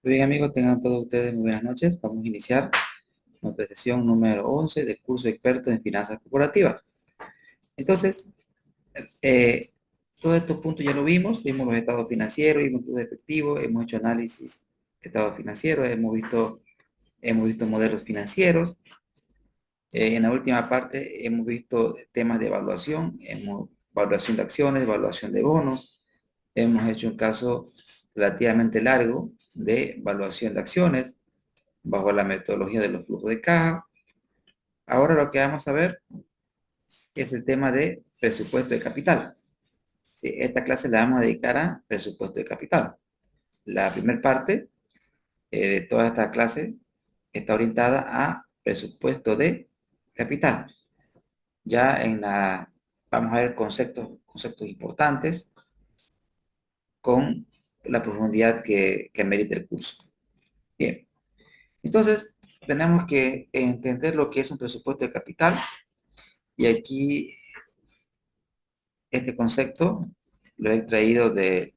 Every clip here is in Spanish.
Muy bien, amigos, tengan todos ustedes muy buenas noches. Vamos a iniciar nuestra sesión número 11 del curso experto en finanzas corporativas. Entonces, eh, todos estos puntos ya lo vimos los estados financieros, vimos los efectivos, hemos hecho análisis de estados financieros, hemos visto modelos financieros. En la última parte hemos visto temas de evaluación, evaluación de acciones, evaluación de bonos. Hemos hecho un caso relativamente largo de evaluación de acciones bajo la metodología de los flujos de caja. Ahora lo que vamos a ver es el tema de presupuesto de capital. Sí, esta clase la vamos a dedicar a presupuesto de capital. La primera parte de toda esta clase está orientada a presupuesto de capital. Ya vamos a ver conceptos importantes con la profundidad que merita el curso. Bien, entonces tenemos que entender lo que es un presupuesto de capital y aquí este concepto lo he traído de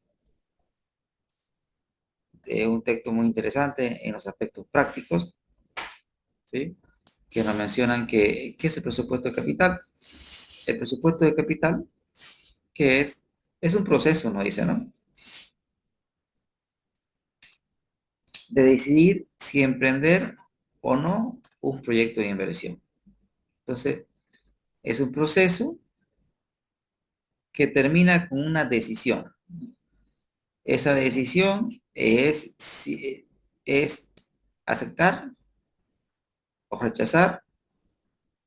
un texto muy interesante en los aspectos prácticos, ¿sí? Que nos mencionan ¿qué es el presupuesto de capital? El presupuesto de capital, que es un proceso, nos dice, ¿no? De decidir si emprender o no un proyecto de inversión. Entonces, es un proceso que termina con una decisión. Esa decisión es aceptar o rechazar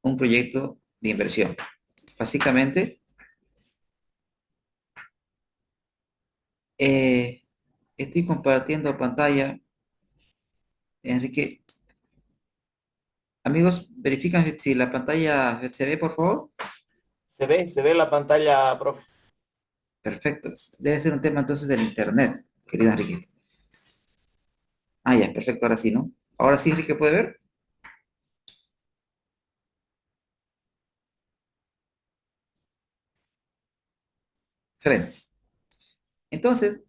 un proyecto de inversión. Básicamente, eh, estoy compartiendo pantalla. Enrique, amigos, verifican si la pantalla se ve, por favor. Se ve la pantalla, profe. Perfecto. Debe ser un tema entonces del internet, querido Enrique. Ah, ya, perfecto, ahora sí, ¿no? Ahora sí, Enrique, ¿puede ver? Excelente. Entonces,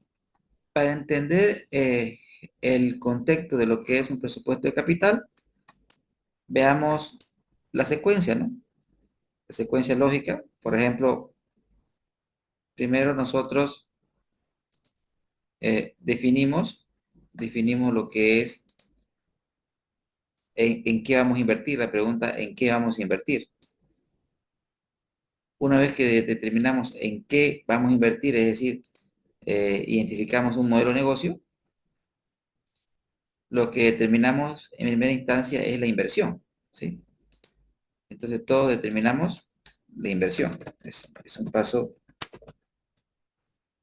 para entender el contexto de lo que es un presupuesto de capital, veamos la secuencia, ¿no? La secuencia lógica. Por ejemplo, primero nosotros definimos lo que es en qué vamos a invertir. La pregunta, ¿en qué vamos a invertir? Una vez que determinamos en qué vamos a invertir, es decir, identificamos un modelo de negocio, lo que determinamos en primera instancia es la inversión, ¿sí? Entonces todos determinamos la inversión. Es un paso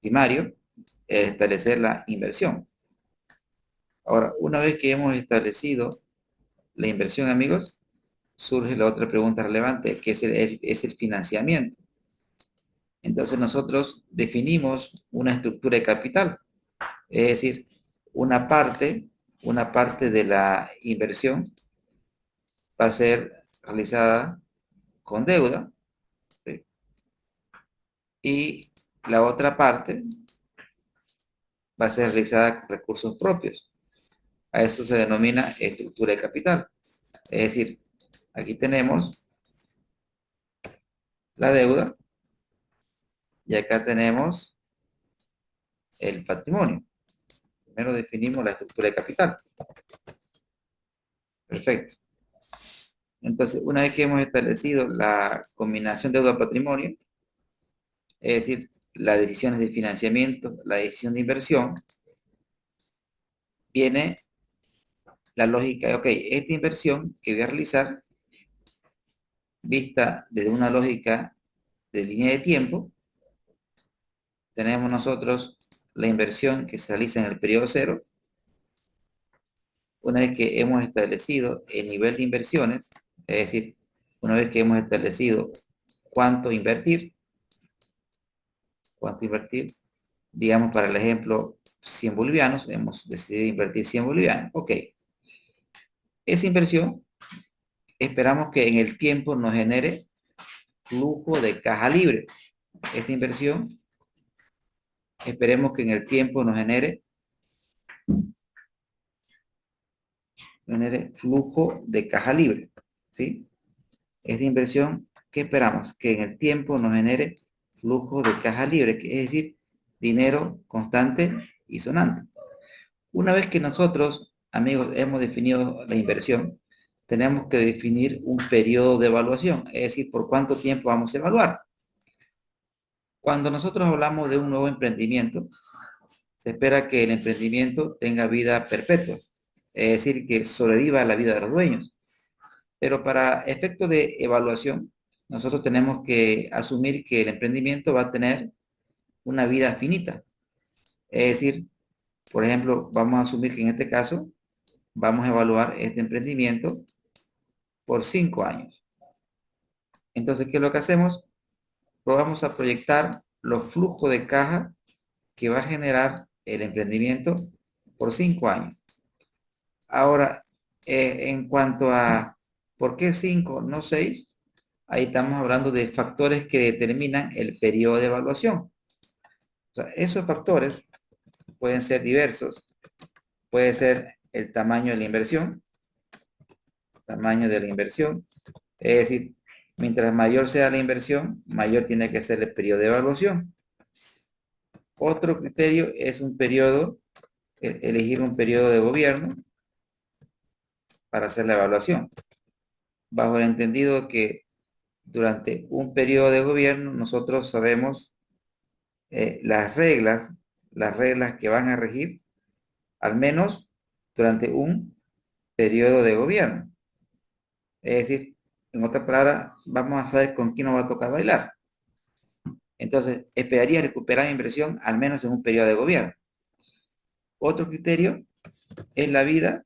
primario, establecer la inversión. Ahora, una vez que hemos establecido la inversión, amigos, surge la otra pregunta relevante, que es el financiamiento. Entonces nosotros definimos una estructura de capital, es decir, una parte, una parte de la inversión va a ser realizada con deuda, ¿sí? Y la otra parte va a ser realizada con recursos propios. A eso se denomina estructura de capital. Es decir, aquí tenemos la deuda y acá tenemos el patrimonio. Primero definimos la estructura de capital. Perfecto. Entonces, una vez que hemos establecido la combinación deuda-patrimonio, es decir, las decisiones de financiamiento, la decisión de inversión, viene la lógica de, ok, esta inversión que voy a realizar, vista desde una lógica de línea de tiempo, tenemos nosotros la inversión que se realiza en el periodo cero. Una vez que hemos establecido el nivel de inversiones, es decir, una vez que hemos establecido cuánto invertir, digamos para el ejemplo 100 bolivianos, hemos decidido invertir 100 bolivianos, ok. Esa inversión esperamos que en el tiempo nos genere flujo de caja libre. Esta inversión esperemos que en el tiempo nos genere genere flujo de caja libre, ¿sí? Esta inversión, ¿qué esperamos? Que en el tiempo nos genere flujo de caja libre, que es decir, dinero constante y sonante. Una vez que nosotros, amigos, hemos definido la inversión, tenemos que definir un periodo de evaluación, es decir, por cuánto tiempo vamos a evaluar. Cuando nosotros hablamos de un nuevo emprendimiento, se espera que el emprendimiento tenga vida perpetua, es decir, que sobreviva la vida de los dueños. Pero para efectos de evaluación, nosotros tenemos que asumir que el emprendimiento va a tener una vida finita. Es decir, por ejemplo, vamos a asumir que en este caso vamos a evaluar este emprendimiento por 5 años. Entonces, ¿qué es lo que hacemos? Pues vamos a proyectar los flujos de caja que va a generar el emprendimiento por 5 años. Ahora, en cuanto a por qué 5, no 6, ahí estamos hablando de factores que determinan el periodo de evaluación. O sea, esos factores pueden ser diversos. Puede ser el tamaño de la inversión, es decir, mientras mayor sea la inversión, mayor tiene que ser el periodo de evaluación. Otro criterio es un periodo, elegir un periodo de gobierno para hacer la evaluación, bajo el entendido que durante un periodo de gobierno nosotros sabemos las reglas que van a regir, al menos durante un periodo de gobierno. Es decir, en otras palabras, vamos a saber con quién nos va a tocar bailar. Entonces, esperaría recuperar mi inversión al menos en un periodo de gobierno. Otro criterio es la vida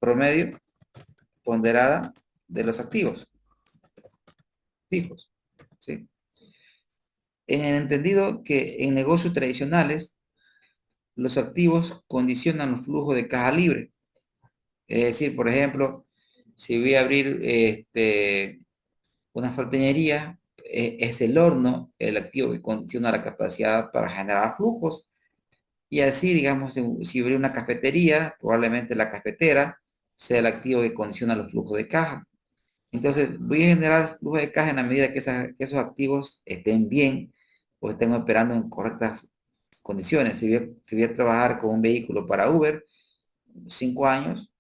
promedio ponderada de los activos fijos, ¿sí? En el entendido que en negocios tradicionales los activos condicionan los flujos de caja libre. Es decir, por ejemplo, si voy a abrir una salteñería, es el horno el activo que condiciona la capacidad para generar flujos. Y así, digamos, si abrir una cafetería, probablemente la cafetera sea el activo que condiciona los flujos de caja. Entonces, voy a generar flujo de caja en la medida que esos activos estén bien o estén operando en correctas condiciones. Si voy a trabajar con un vehículo para Uber, 5 años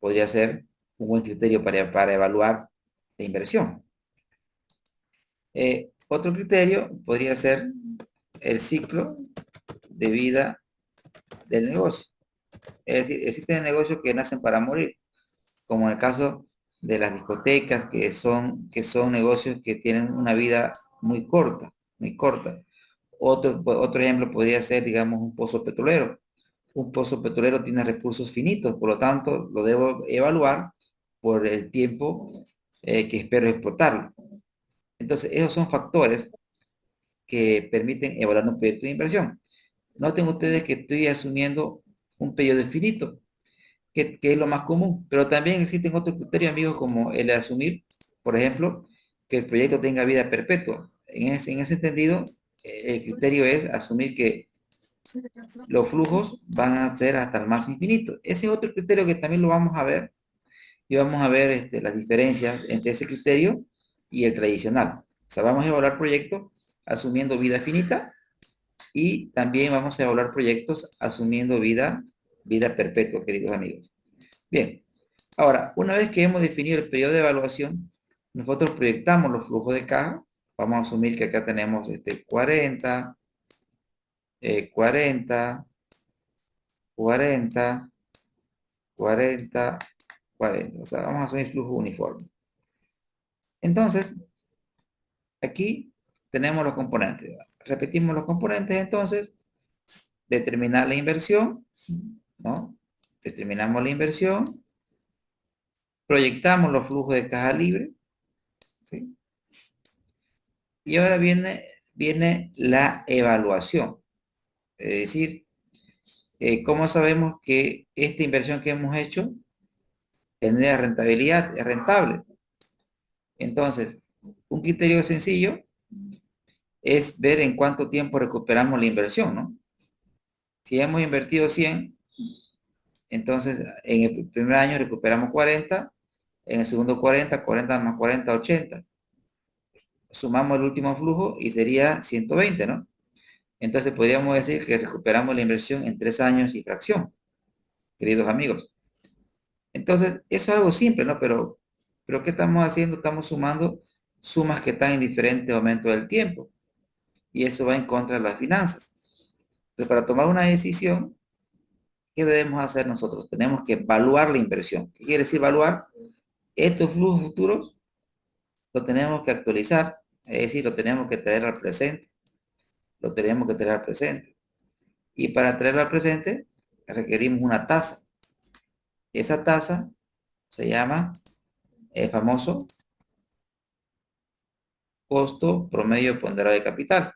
podría ser un buen criterio para evaluar la inversión. Otro criterio podría ser el ciclo de vida del negocio. Es decir, existen negocios que nacen para morir, como en el caso de las discotecas, que son negocios que tienen una vida muy corta, muy corta. Otro ejemplo podría ser, digamos, un pozo petrolero. Un pozo petrolero tiene recursos finitos, por lo tanto, lo debo evaluar por el tiempo que espero explotarlo. Entonces, esos son factores que permiten evaluar un proyecto de inversión. Noten ustedes que estoy asumiendo un periodo finito, que es lo más común, pero también existen otros criterios, amigos, como el de asumir, por ejemplo, que el proyecto tenga vida perpetua. En ese entendido, el criterio es asumir que los flujos van a ser hasta el más infinito. Ese es otro criterio que también lo vamos a ver, y vamos a ver las diferencias entre ese criterio y el tradicional. O sea, vamos a evaluar proyectos asumiendo vida finita y también vamos a evaluar proyectos asumiendo vida perpetua, queridos amigos. Bien, ahora, una vez que hemos definido el periodo de evaluación, nosotros proyectamos los flujos de caja. Vamos a asumir que acá tenemos 40, 40, 40, 40, 40. O sea, vamos a asumir flujo uniforme. Entonces, aquí tenemos los componentes. Repetimos los componentes entonces. Determinar la inversión, ¿no? Determinamos la inversión. Proyectamos los flujos de caja libre, ¿sí? Y ahora viene la evaluación. Es decir, ¿cómo sabemos que esta inversión que hemos hecho genera rentabilidad, es rentable? Entonces, un criterio sencillo es ver en cuánto tiempo recuperamos la inversión, ¿no? Si hemos invertido 100, Entonces, en el primer año recuperamos 40, en el segundo 40, 40 más 40, 80. Sumamos el último flujo y sería 120, ¿no? Entonces podríamos decir que recuperamos la inversión en 3 años y fracción, queridos amigos. Entonces, eso es algo simple, ¿no? Pero ¿qué estamos haciendo? Estamos sumando sumas que están en diferente momento del tiempo. Y eso va en contra de las finanzas. Entonces, para tomar una decisión, ¿qué debemos hacer nosotros? Tenemos que evaluar la inversión. ¿Qué quiere decir evaluar? Estos flujos futuros lo tenemos que actualizar, es decir, lo tenemos que traer al presente. Lo tenemos que traer al presente. Y para traerlo al presente, requerimos una tasa. Esa tasa se llama el famoso costo promedio ponderado de capital,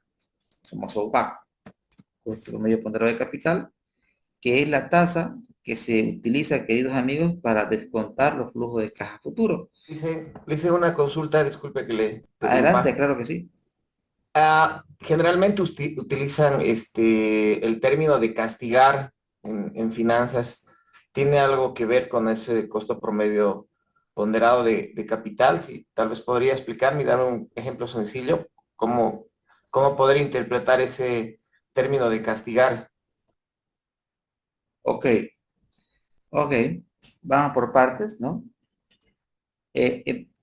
famoso WACC, costo promedio ponderado de capital, que es la tasa que se utiliza, queridos amigos, para descontar los flujos de caja futuros. Le hice una consulta, disculpe que le Adelante, interrumpa. claro que sí. Generalmente utilizan el término de castigar en finanzas. ¿Tiene algo que ver con ese costo promedio ponderado de capital? Si tal vez podría explicarme y dar un ejemplo sencillo, cómo, cómo poder interpretar ese término de castigar. Ok, ok. Vamos por partes, ¿no?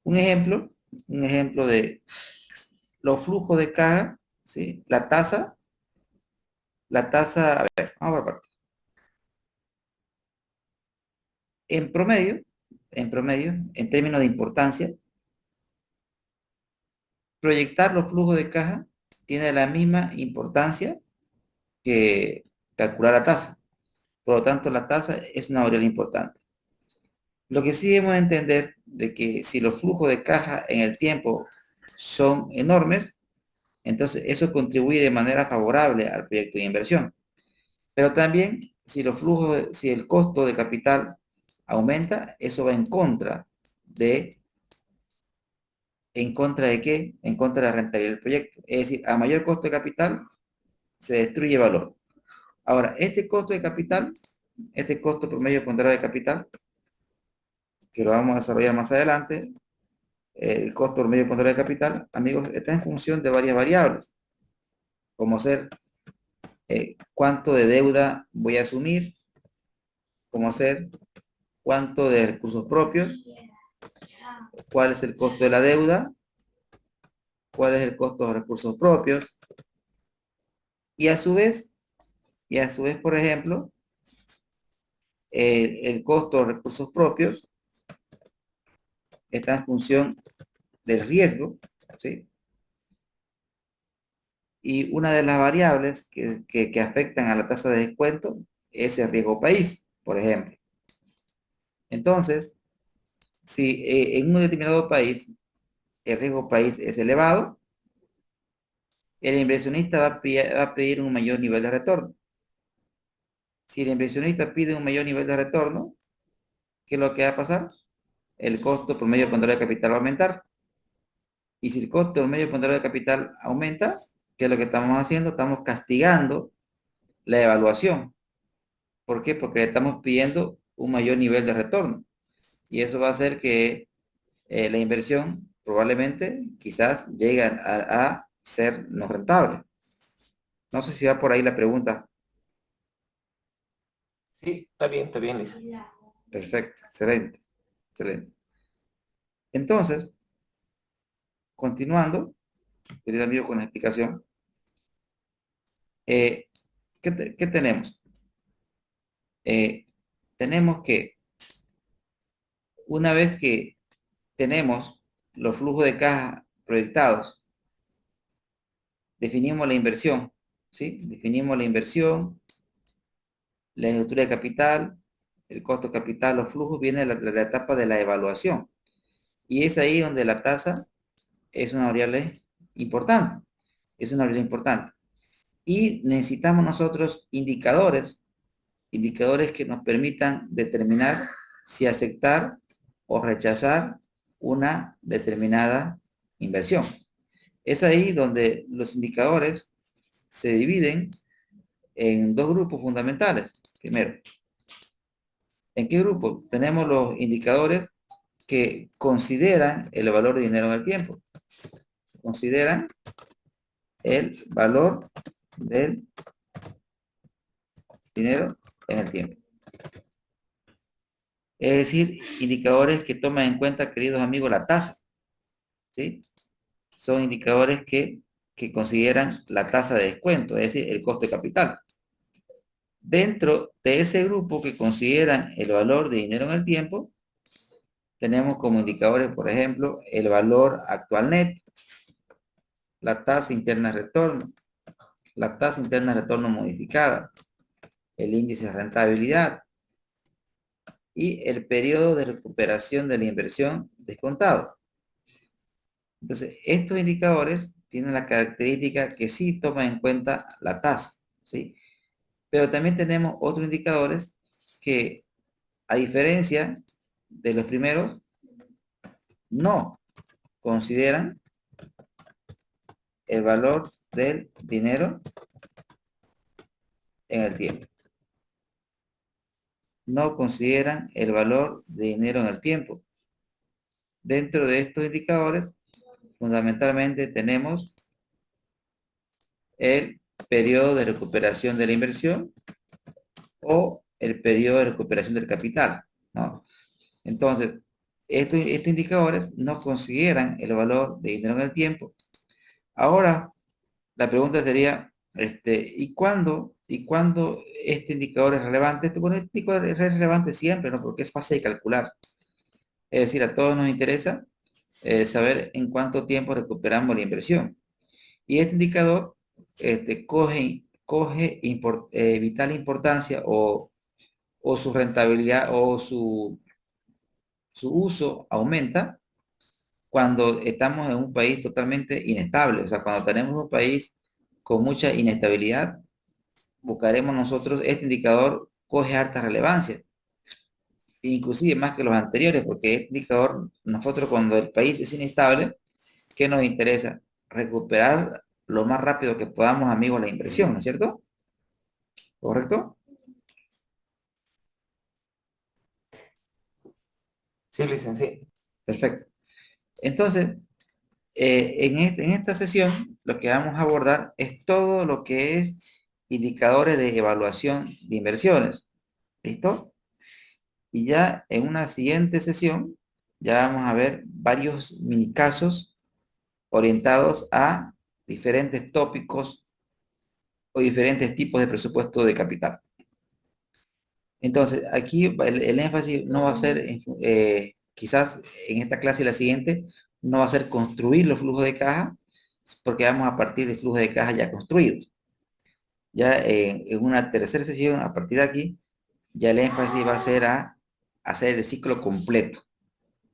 Un ejemplo de los flujos de caja, ¿sí? A ver, vamos por partes. En promedio, en términos de importancia, proyectar los flujos de caja tiene la misma importancia que calcular la tasa. Por lo tanto, la tasa es una variable importante. Lo que sí debemos entender de que si los flujos de caja en el tiempo son enormes, entonces eso contribuye de manera favorable al proyecto de inversión. Pero también si el costo de capital aumenta, eso va ¿en contra de qué? En contra de la rentabilidad del proyecto. Es decir, a mayor costo de capital se destruye valor. Ahora, este costo promedio ponderado de capital, que lo vamos a desarrollar más adelante, el costo promedio ponderado de capital, amigos, está en función de varias variables, como ser cuánto de deuda voy a asumir, como ser cuánto de recursos propios, cuál es el costo de la deuda, cuál es el costo de los recursos propios, y a su vez, por ejemplo, el costo de los recursos propios está en función del riesgo, ¿sí? Y una de las variables que afectan a la tasa de descuento es el riesgo país, por ejemplo. Entonces, si en un determinado país el riesgo país es elevado, el inversionista va a pedir un mayor nivel de retorno. Si el inversionista pide un mayor nivel de retorno, ¿qué es lo que va a pasar? El costo promedio ponderado de capital va a aumentar. Y si el costo promedio ponderado de capital aumenta, ¿qué es lo que estamos haciendo? Estamos castigando la evaluación. ¿Por qué? Porque estamos pidiendo un mayor nivel de retorno. Y eso va a hacer que la inversión probablemente quizás llegue a ser no rentable. No sé si va por ahí la pregunta. Sí, está bien, Lisa. Perfecto, excelente, excelente. Entonces, continuando, querido amigo, con la explicación, eh, ¿qué tenemos? Eh, tenemos que, una vez que tenemos los flujos de caja proyectados, definimos la inversión, ¿sí? Definimos la inversión, la estructura de capital, el costo de capital, los flujos, viene la etapa de la evaluación. Y es ahí donde la tasa es una variable importante. Es una variable importante. Y necesitamos nosotros indicadores que nos permitan determinar si aceptar o rechazar una determinada inversión. Es ahí donde los indicadores se dividen en dos grupos fundamentales. Primero, ¿En qué grupo? Tenemos los indicadores que consideran el valor de dinero en el tiempo. Consideran el valor del dinero en el tiempo. Es decir, indicadores que toman en cuenta, queridos amigos, la tasa. ¿Sí? Son indicadores que consideran la tasa de descuento, es decir, el costo de capital. Dentro de ese grupo que consideran el valor de dinero en el tiempo, tenemos como indicadores, por ejemplo, el valor actual net, la tasa interna de retorno, la tasa interna de retorno modificada, el índice de rentabilidad y el periodo de recuperación de la inversión descontado. Entonces, estos indicadores tienen la característica que sí toman en cuenta la tasa, ¿sí? Pero también tenemos otros indicadores que, a diferencia de los primeros, no consideran el valor del dinero en el tiempo. No consideran el valor de dinero en el tiempo. Dentro de estos indicadores, fundamentalmente tenemos el periodo de recuperación de la inversión o el periodo de recuperación del capital, ¿no? Entonces, estos indicadores no consideran el valor de dinero en el tiempo. Ahora, la pregunta sería, ¿y cuándo este indicador es relevante? Bueno, este indicador es relevante siempre, ¿no? Porque es fácil de calcular. Es decir, a todos nos interesa saber en cuánto tiempo recuperamos la inversión. Y este indicador coge vital importancia o su rentabilidad o su uso aumenta cuando estamos en un país totalmente inestable. O sea, cuando tenemos un país con mucha inestabilidad, buscaremos nosotros, este indicador coge harta relevancia, inclusive más que los anteriores, porque este indicador, nosotros cuando el país es inestable, ¿qué nos interesa? Recuperar lo más rápido que podamos, amigos, la inversión, ¿no es cierto? ¿Correcto? Sí, licenciado. Perfecto. Entonces, en esta sesión, lo que vamos a abordar es todo lo que es indicadores de evaluación de inversiones. ¿Listo? Y ya en una siguiente sesión, ya vamos a ver varios mini casos orientados a diferentes tópicos o diferentes tipos de presupuesto de capital. Entonces, aquí el énfasis no va a ser, quizás en esta clase y la siguiente, no va a ser construir los flujos de caja, porque vamos a partir de flujos de caja ya construidos. Ya en una tercera sesión, a partir de aquí, ya el énfasis va a ser a hacer el ciclo completo,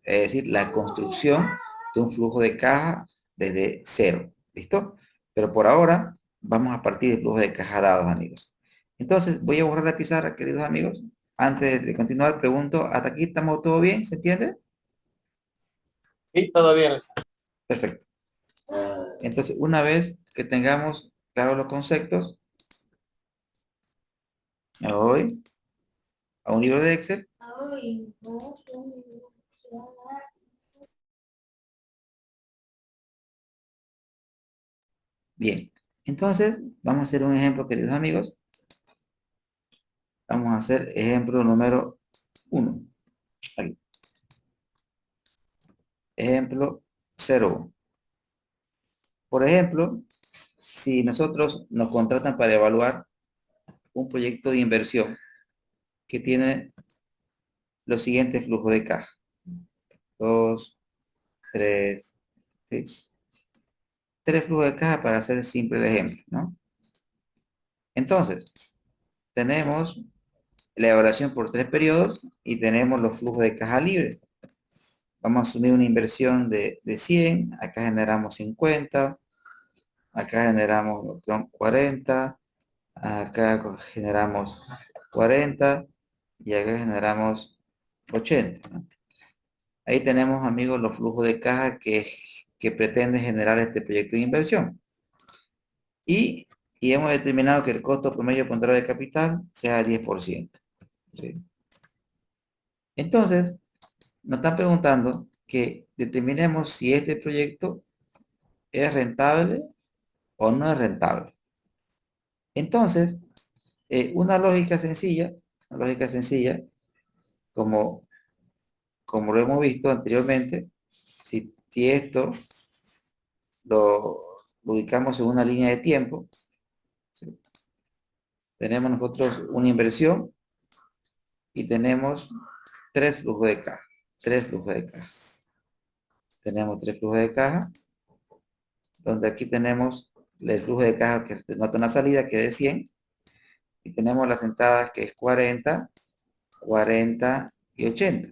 es decir, la construcción de un flujo de caja desde cero. ¿Listo? Pero por ahora vamos a partir del flujo de caja dados, amigos. Entonces, voy a borrar la pizarra, queridos amigos. Antes de continuar, pregunto, ¿hasta aquí estamos todo bien? ¿Se entiende? Sí, todo bien. Perfecto. Entonces, una vez que tengamos claros los conceptos, me voy a un libro de Excel. Bien. Entonces, vamos a hacer un ejemplo, queridos amigos. Vamos a hacer ejemplo número 1. Aquí. Ejemplo 0. Por ejemplo, si nosotros nos contratan para evaluar un proyecto de inversión que tiene los siguientes flujos de caja. 2, 3, ¿sí? 3 flujos de caja para hacer simple el ejemplo, ¿no? Entonces, tenemos la evaluación por 3 periodos y tenemos los flujos de caja libres. Vamos a asumir una inversión de 100, acá generamos 50, acá generamos 40, acá generamos 40 y acá generamos 80, ¿no? Ahí tenemos, amigos, los flujos de caja que pretende generar este proyecto de inversión. Y hemos determinado que el costo promedio ponderado de capital sea 10%. ¿Sí? Entonces, nos están preguntando que determinemos si este proyecto es rentable o no es rentable. Entonces, una lógica sencilla, como, como lo hemos visto anteriormente, si esto lo ubicamos en una línea de tiempo, ¿sí? Tenemos nosotros una inversión y tenemos tres flujos de caja. Tres flujos de caja. Tenemos tres flujos de caja, donde aquí tenemos el flujo de caja que denota una salida que es de 100, y tenemos las entradas que es 40, 40 y 80.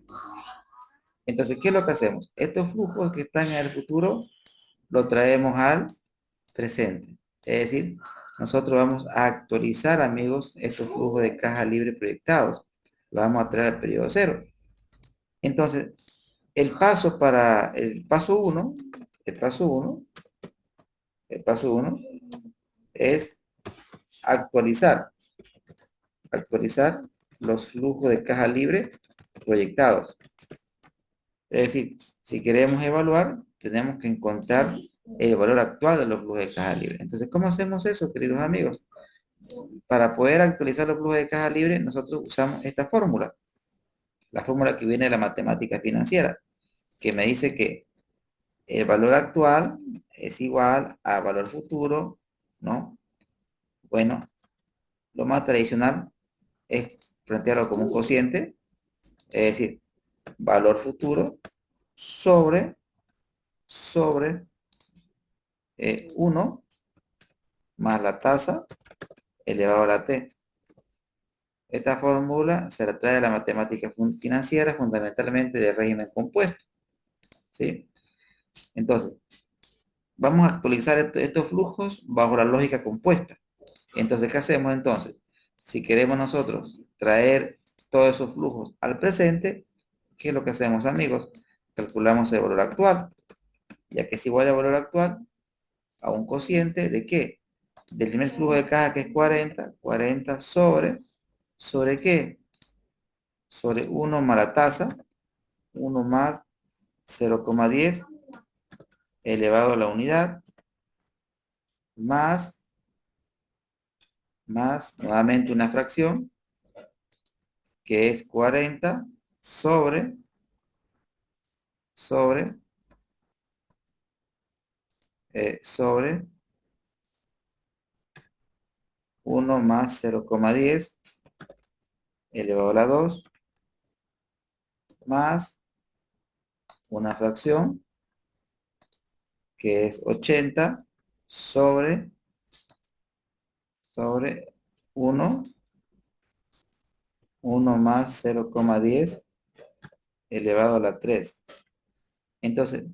Entonces, ¿qué es lo que hacemos? Estos flujos que están en el futuro lo traemos al presente. Es decir, nosotros vamos a actualizar, amigos, estos flujos de caja libre proyectados. Lo vamos a traer al periodo cero. Entonces, el paso uno, el paso uno, el paso uno es actualizar, actualizar los flujos de caja libre proyectados. Es decir, si queremos evaluar, tenemos que encontrar el valor actual de los flujos de caja libre. Entonces, ¿cómo hacemos eso, queridos amigos? Para poder actualizar los flujos de caja libre, nosotros usamos esta fórmula, la fórmula que viene de la matemática financiera, que me dice que el valor actual es igual a valor futuro, ¿no? Bueno, lo más tradicional es plantearlo como un cociente, es decir, valor futuro sobre 1 más la tasa elevado a la t. Esta fórmula se la trae de la matemática financiera, fundamentalmente de régimen compuesto, ¿sí? Entonces, vamos a actualizar estos flujos bajo la lógica compuesta. Entonces, ¿qué hacemos entonces? Si queremos nosotros traer todos esos flujos al presente, ¿qué es lo que hacemos, amigos? Calculamos el valor actual, ya que es igual al valor actual a un cociente de qué? Del primer flujo de caja que es 40, 40 ¿sobre qué? Sobre 1 más la tasa, 1 más 0,10 elevado a la unidad, más nuevamente una fracción, que es 40 sobre, sobre 1 más 0,10 elevado a la 2, más una fracción, que es 80 sobre 1, 1 más 0,10 elevado a la 3. Entonces,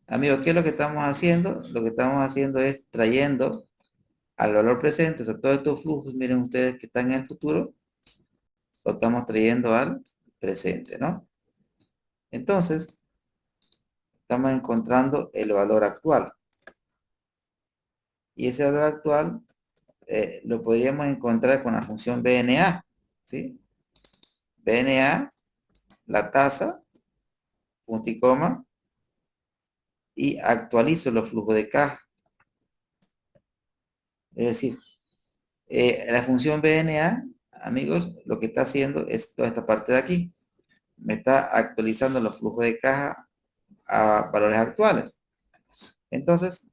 amigos, ¿qué es lo que estamos haciendo? Lo que estamos haciendo es trayendo al valor presente, o sea, todos estos flujos, miren ustedes que están en el futuro, lo estamos trayendo al presente, ¿no? Entonces, estamos encontrando el valor actual. Y ese valor actual lo podríamos encontrar con la función BNA, ¿sí? BNA, la tasa, punto y coma, y actualizo los flujos de caja. Es decir, la función BNA, amigos, lo que está haciendo es toda esta parte de aquí. Me está actualizando los flujos de caja a valores actuales. Entonces,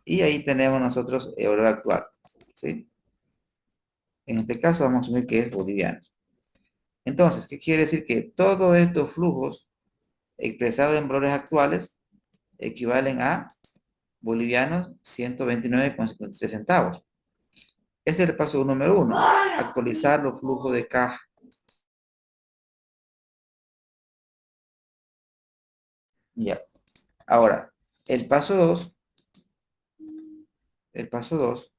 y ahí tenemos nosotros el valor actual, ¿sí? En este caso vamos a asumir que es boliviano. Entonces, ¿qué quiere decir? Que todos estos flujos expresados en valores actuales equivalen a bolivianos 129,53 centavos. Ese es el paso número 1, actualizar los flujos de caja. Ya. Ahora, el paso 2, el paso 2,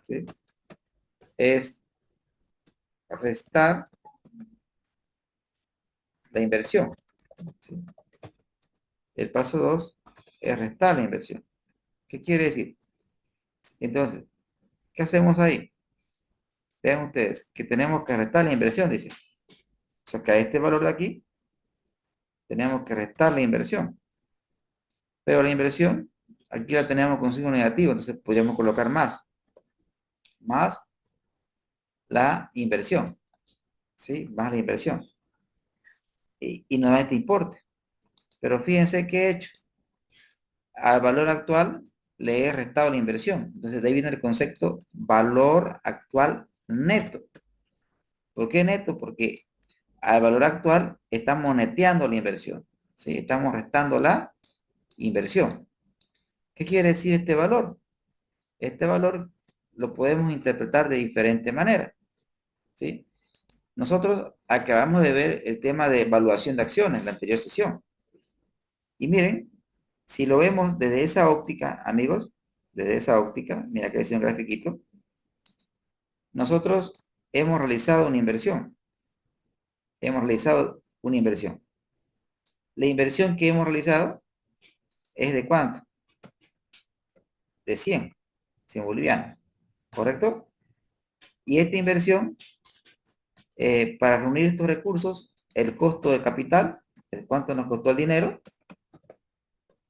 ¿sí? Es restar la inversión, ¿sí? El paso 2 es restar la inversión. ¿Qué quiere decir? Entonces, ¿qué hacemos ahí? Vean ustedes, que tenemos que restar la inversión, dice. O sea que a este valor de aquí tenemos que restar la inversión. Pero la inversión, aquí la tenemos con signo negativo, entonces podríamos colocar más la inversión, ¿sí? Más la inversión. Y nuevamente importe. Pero fíjense que he hecho. Al valor actual le he restado la inversión. Entonces de ahí viene el concepto valor actual neto. ¿Por qué neto? Porque al valor actual estamos neteando la inversión. ¿Sí? Estamos restando la inversión. ¿Qué quiere decir este valor? Este valor lo podemos interpretar de diferente manera. ¿Sí? Nosotros acabamos de ver el tema de evaluación de acciones en la anterior sesión. Y miren, si lo vemos desde esa óptica, amigos, desde esa óptica, mira que decía un grafiquito, nosotros hemos realizado una inversión. Hemos realizado una inversión. La inversión que hemos realizado es de ¿cuánto? De 100 bolivianos, ¿correcto? Y esta inversión, para reunir estos recursos, el costo de capital, ¿cuánto nos costó el dinero?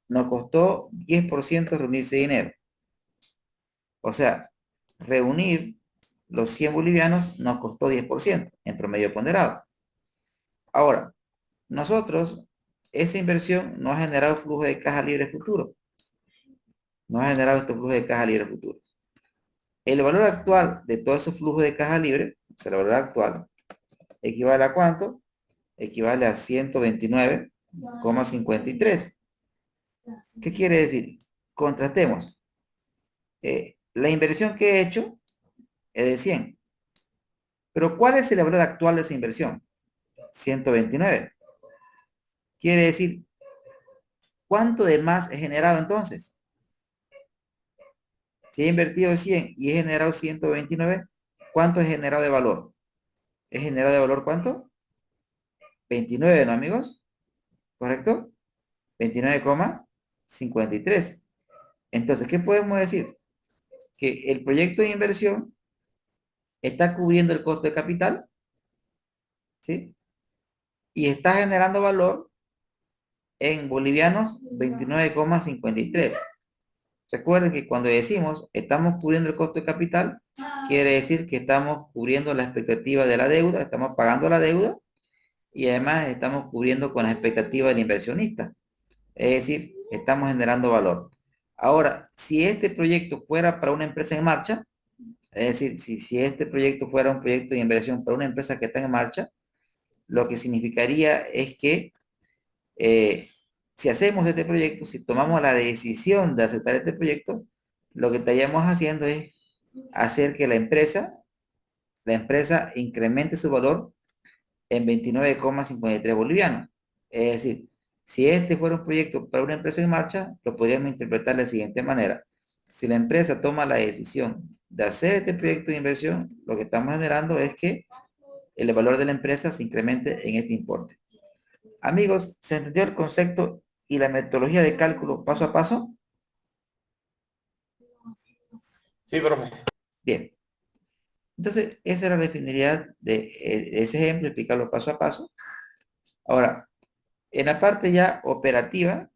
Nos costó 10% reunir ese dinero. O sea, reunir los 100 bolivianos nos costó 10% en promedio ponderado. Ahora, nosotros, esa inversión no ha generado flujo de caja libre futuro. No ha generado estos flujos de caja libre futuro. El valor actual de todos esos flujos de caja libre, o sea, el valor actual, equivale a ¿cuánto? Equivale a 129,53. ¿Qué quiere decir? Contrastemos. La inversión que he hecho es de 100. Pero ¿cuál es el valor actual de esa inversión? 129. Quiere decir, ¿cuánto de más he generado entonces? Si he invertido 100 y he generado 129, ¿cuánto he generado de valor? ¿He generado de valor cuánto? 29, ¿no, amigos? ¿Correcto? 29,53. Entonces, ¿qué podemos decir? Que el proyecto de inversión está cubriendo el costo de capital, ¿sí? Y está generando valor en bolivianos 29,53. Recuerden que cuando decimos estamos cubriendo el costo de capital, quiere decir que estamos cubriendo la expectativa de la deuda, estamos pagando la deuda y además estamos cubriendo con la expectativa del inversionista. Es decir, estamos generando valor. Ahora, si este proyecto fuera para una empresa en marcha, es decir, si este proyecto fuera un proyecto de inversión para una empresa que está en marcha, lo que significaría es que si hacemos este proyecto, si tomamos la decisión de aceptar este proyecto, lo que estaríamos haciendo es hacer que la empresa incremente su valor en 29,53 bolivianos. Es decir, si este fuera un proyecto para una empresa en marcha, lo podríamos interpretar de la siguiente manera. Si la empresa toma la decisión de hacer este proyecto de inversión, lo que estamos generando es que el valor de la empresa se incremente en este importe. Amigos, ¿se entendió el concepto y la metodología de cálculo paso a paso? Sí, profe. Bien. Entonces, esa era la definibilidad de ese ejemplo, explicarlo paso a paso. Ahora, en la parte ya operativa,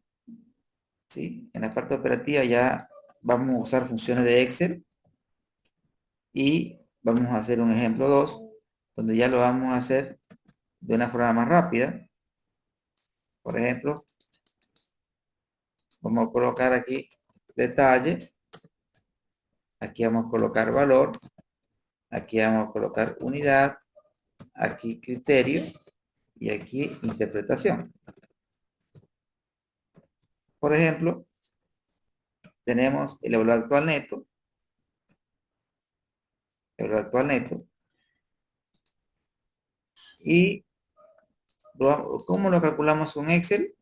¿sí? En la parte operativa ya vamos a usar funciones de Excel y vamos a hacer un ejemplo 2 donde ya lo vamos a hacer de una forma más rápida. Por ejemplo, vamos a colocar aquí detalle, aquí vamos a colocar valor, aquí vamos a colocar unidad, aquí criterio y aquí interpretación. Por ejemplo, tenemos el valor actual neto, y ¿cómo lo calculamos con Excel?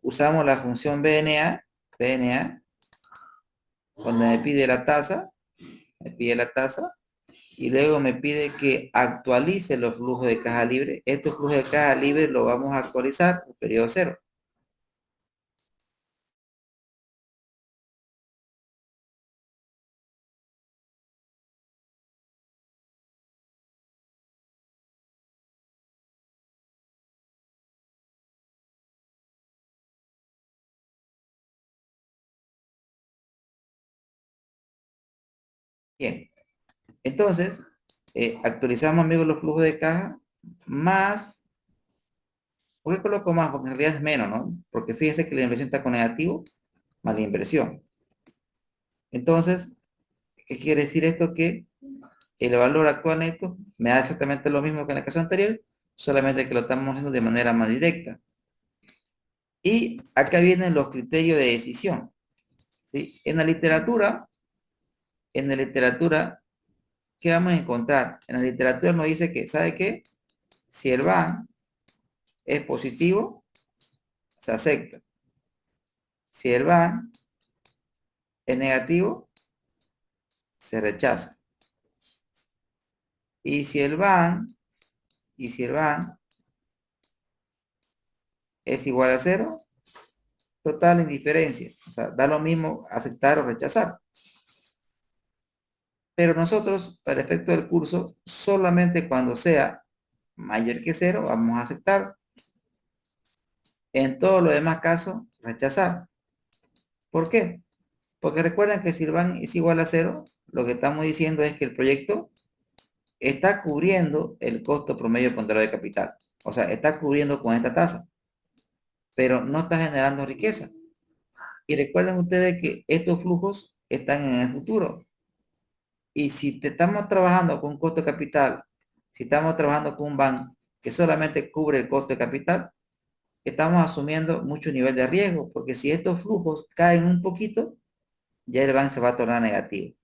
Usamos la función BNA, cuando me pide la tasa, y luego me pide que actualice los flujos de caja libre. Estos flujos de caja libre los vamos a actualizar por periodo cero. Bien, entonces, actualizamos, amigos, los flujos de caja más, ¿por qué coloco más? Porque en realidad es menos, ¿no? Porque fíjense que la inversión está con negativo más la inversión. Entonces, ¿qué quiere decir esto? Que el valor actual neto me da exactamente lo mismo que en el caso anterior, solamente que lo estamos haciendo de manera más directa. Y acá vienen los criterios de decisión, ¿sí? En la literatura, ¿qué vamos a encontrar? En la literatura nos dice que, ¿sabe qué? Si el van es positivo, se acepta. Si el van es negativo, se rechaza. Y si el van, y si el van es igual a cero, total indiferencia. O sea, da lo mismo aceptar o rechazar. Pero nosotros, para el efecto del curso, solamente cuando sea mayor que cero, vamos a aceptar. En todos los demás casos, rechazar. ¿Por qué? Porque recuerden que si el van es igual a cero, lo que estamos diciendo es que el proyecto está cubriendo el costo promedio ponderado de capital. O sea, está cubriendo con esta tasa, pero no está generando riqueza. Y recuerden ustedes que estos flujos están en el futuro. Y si te estamos trabajando con un costo de capital, si estamos trabajando con un banco que solamente cubre el costo de capital, estamos asumiendo mucho nivel de riesgo, porque si estos flujos caen un poquito, ya el banco se va a tornar negativo.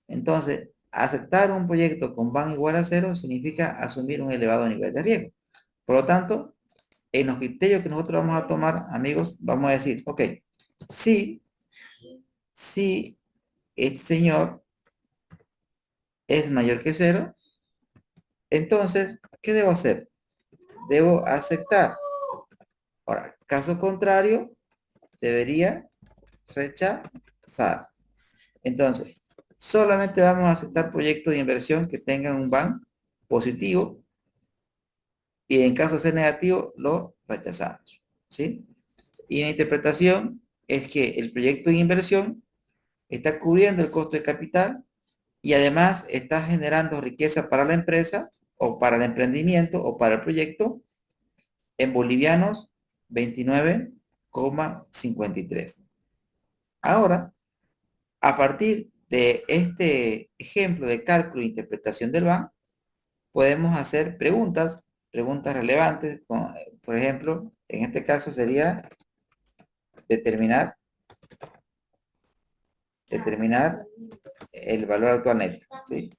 Entonces, aceptar un proyecto con BAN igual a cero significa asumir un elevado nivel de riesgo. Por lo tanto, en los criterios que nosotros vamos a tomar, amigos, vamos a decir, ok, si el señor es mayor que cero, entonces, ¿qué debo hacer? Debo aceptar. Ahora, caso contrario, debería rechazar. Entonces, solamente vamos a aceptar proyectos de inversión que tengan un BAN positivo y en caso de ser negativo, lo rechazamos. ¿Sí? Y la interpretación es que el proyecto de inversión está cubriendo el costo de capital y además está generando riqueza para la empresa o para el emprendimiento o para el proyecto en bolivianos 29,53. Ahora, a partir de este ejemplo de cálculo e interpretación del BAN, podemos hacer preguntas relevantes, por ejemplo, en este caso sería determinar, determinar el valor actual neto, ¿sí?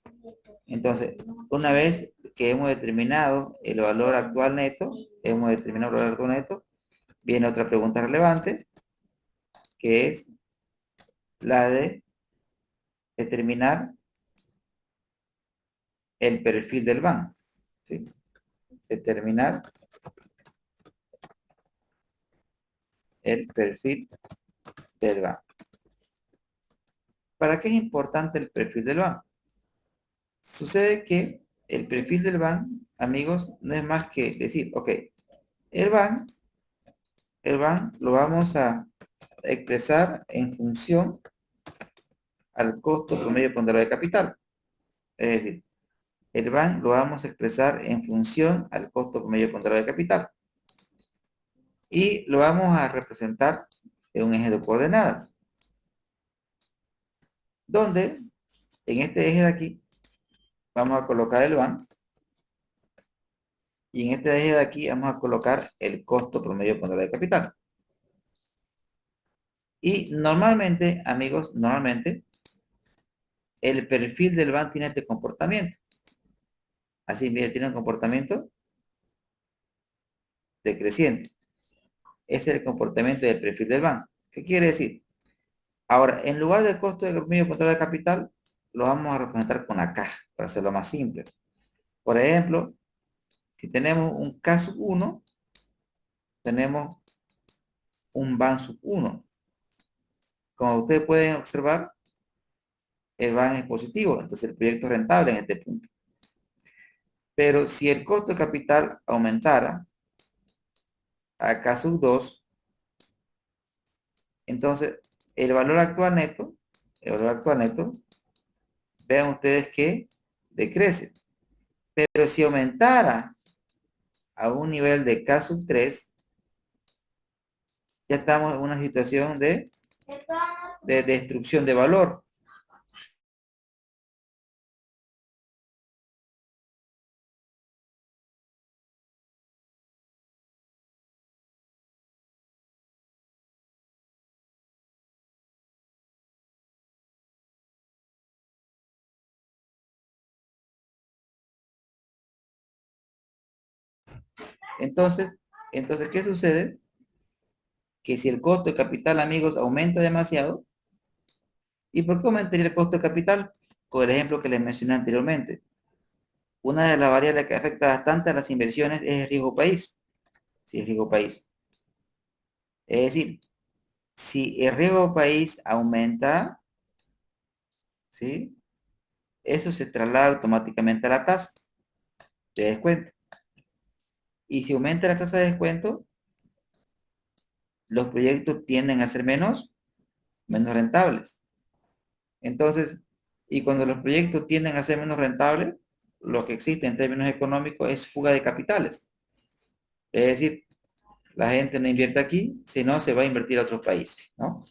Entonces, una vez que hemos determinado el valor actual neto, viene otra pregunta relevante, que es la de determinar el perfil del banco, ¿sí? Determinar el perfil del banco. ¿Para qué es importante el perfil del banco? Sucede que el perfil del BAN, amigos, no es más que decir, ok, el BAN, el BAN lo vamos a expresar en función al costo promedio ponderado de capital. Es decir, el BAN lo vamos a expresar en función al costo promedio ponderado de capital. Y lo vamos a representar en un eje de coordenadas. Donde, en este eje de aquí, vamos a colocar el BAN. Y en este eje de aquí vamos a colocar el costo promedio ponderado de capital. Y normalmente, amigos, normalmente, el perfil del BAN tiene este comportamiento. Así, mire, tiene un comportamiento decreciente. Ese es el comportamiento del perfil del BAN. ¿Qué quiere decir? Ahora, en lugar del costo de promedio ponderado de capital, lo vamos a representar con la caja, para hacerlo más simple. Por ejemplo, si tenemos un K sub 1, tenemos un BAN sub 1. Como ustedes pueden observar, el BAN es positivo, entonces el proyecto es rentable en este punto. Pero si el costo de capital aumentara a K sub 2, entonces el valor actual neto vean ustedes que decrece. Pero si aumentara a un nivel de K sub 3, ya estamos en una situación de destrucción de valor. Entonces, ¿qué sucede? Que si el costo de capital, amigos, aumenta demasiado, ¿y por qué aumentaría el costo de capital? Por el ejemplo que les mencioné anteriormente. Una de las variables que afecta bastante a las inversiones es el riesgo país. Si el riesgo país. Es decir, si el riesgo país aumenta, ¿sí? Eso se traslada automáticamente a la tasa de descuento. Y si aumenta la tasa de descuento, los proyectos tienden a ser menos rentables. Entonces, y cuando los proyectos tienden a ser menos rentables, lo que existe en términos económicos es fuga de capitales. Es decir, la gente no invierte aquí, sino se va a invertir a otros países, ¿no?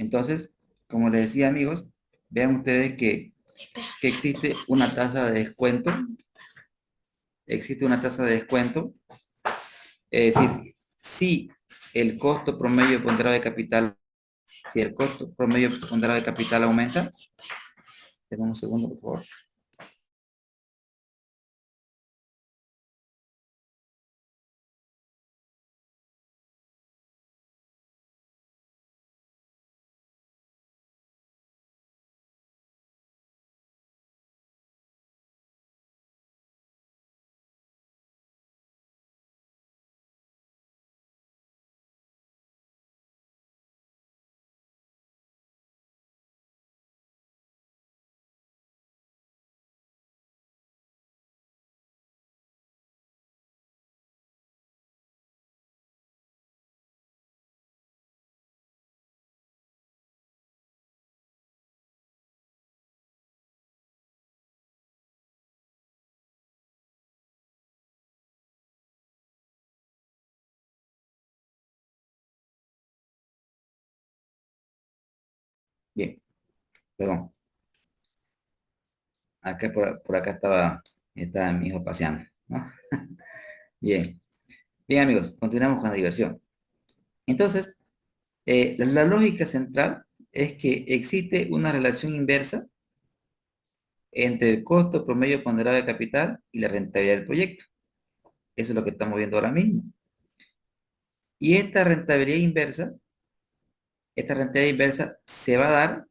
Entonces, como les decía, amigos, vean ustedes que existe una tasa de descuento, es decir, si el costo promedio ponderado de capital, si el costo promedio ponderado de capital aumenta, denme un segundo, por favor. Bien, perdón, acá por acá estaba mi hijo paseando, ¿no? Bien, bien amigos, continuamos con la diversión. Entonces, la lógica central es que existe una relación inversa entre el costo promedio ponderado de capital y la rentabilidad del proyecto. Eso es lo que estamos viendo ahora mismo. Y esta rentabilidad inversa se va a dar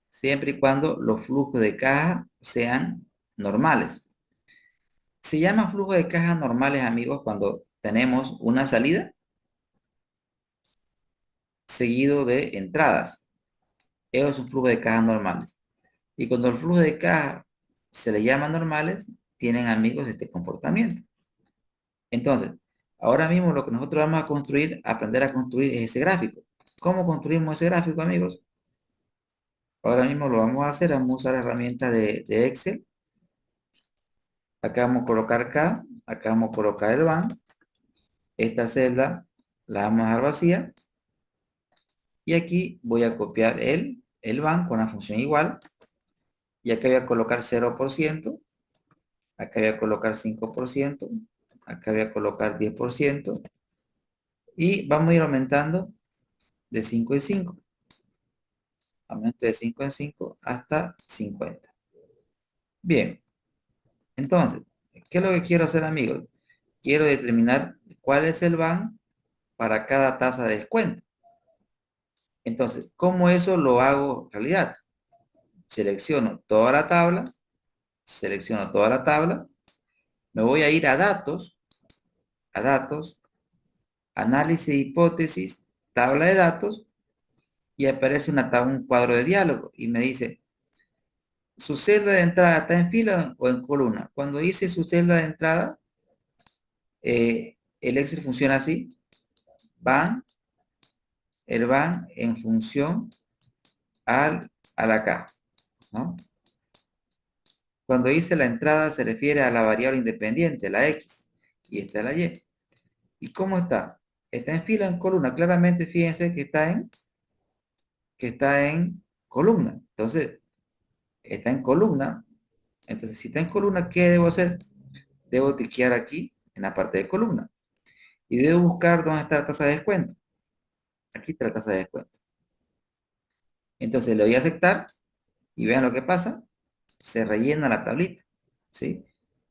siempre y cuando los flujos de caja sean normales. Se llama flujo de caja normales, amigos, cuando tenemos una salida seguido de entradas. Eso es un flujo de caja normales. Y cuando el flujo de caja se le llama normales, tienen, amigos, este comportamiento. Entonces, ahora mismo lo que nosotros vamos a construir, aprender a construir es ese gráfico. ¿Cómo construimos ese gráfico, amigos? Ahora mismo lo vamos a hacer, vamos a usar la herramienta de Excel. Acá vamos a colocar K, acá vamos a colocar el BAN. Esta celda la vamos a dejar vacía. Y aquí voy a copiar el BAN con la función igual. Y acá voy a colocar 0%. Acá voy a colocar 5%. Acá voy a colocar 10%. Y vamos a ir aumentando de 5 en 5. Aumento de 5 en 5 hasta 50. Bien, entonces, ¿Qué es lo que quiero hacer, amigos? Quiero determinar cuál es el van para cada tasa de descuento. Entonces, ¿cómo eso lo hago en realidad? Selecciono toda la tabla, me voy a ir a datos, análisis, hipótesis, tabla de datos, y aparece un cuadro de diálogo y me dice, ¿su celda de entrada está en fila o en columna? Cuando dice su celda de entrada, el Excel funciona así, van, el van en función a la K, ¿no? Cuando dice la entrada se refiere a la variable independiente, la X, y esta es la Y. ¿Y cómo está? Está en fila o en columna. Claramente, fíjense que está en columna. Entonces, está en columna. Entonces, si está en columna, ¿qué debo hacer? Debo cliquear aquí en la parte de columna. Y debo buscar dónde está la tasa de descuento. Aquí está la tasa de descuento. Entonces, le voy a aceptar y vean lo que pasa. Se rellena la tablita. ¿Sí?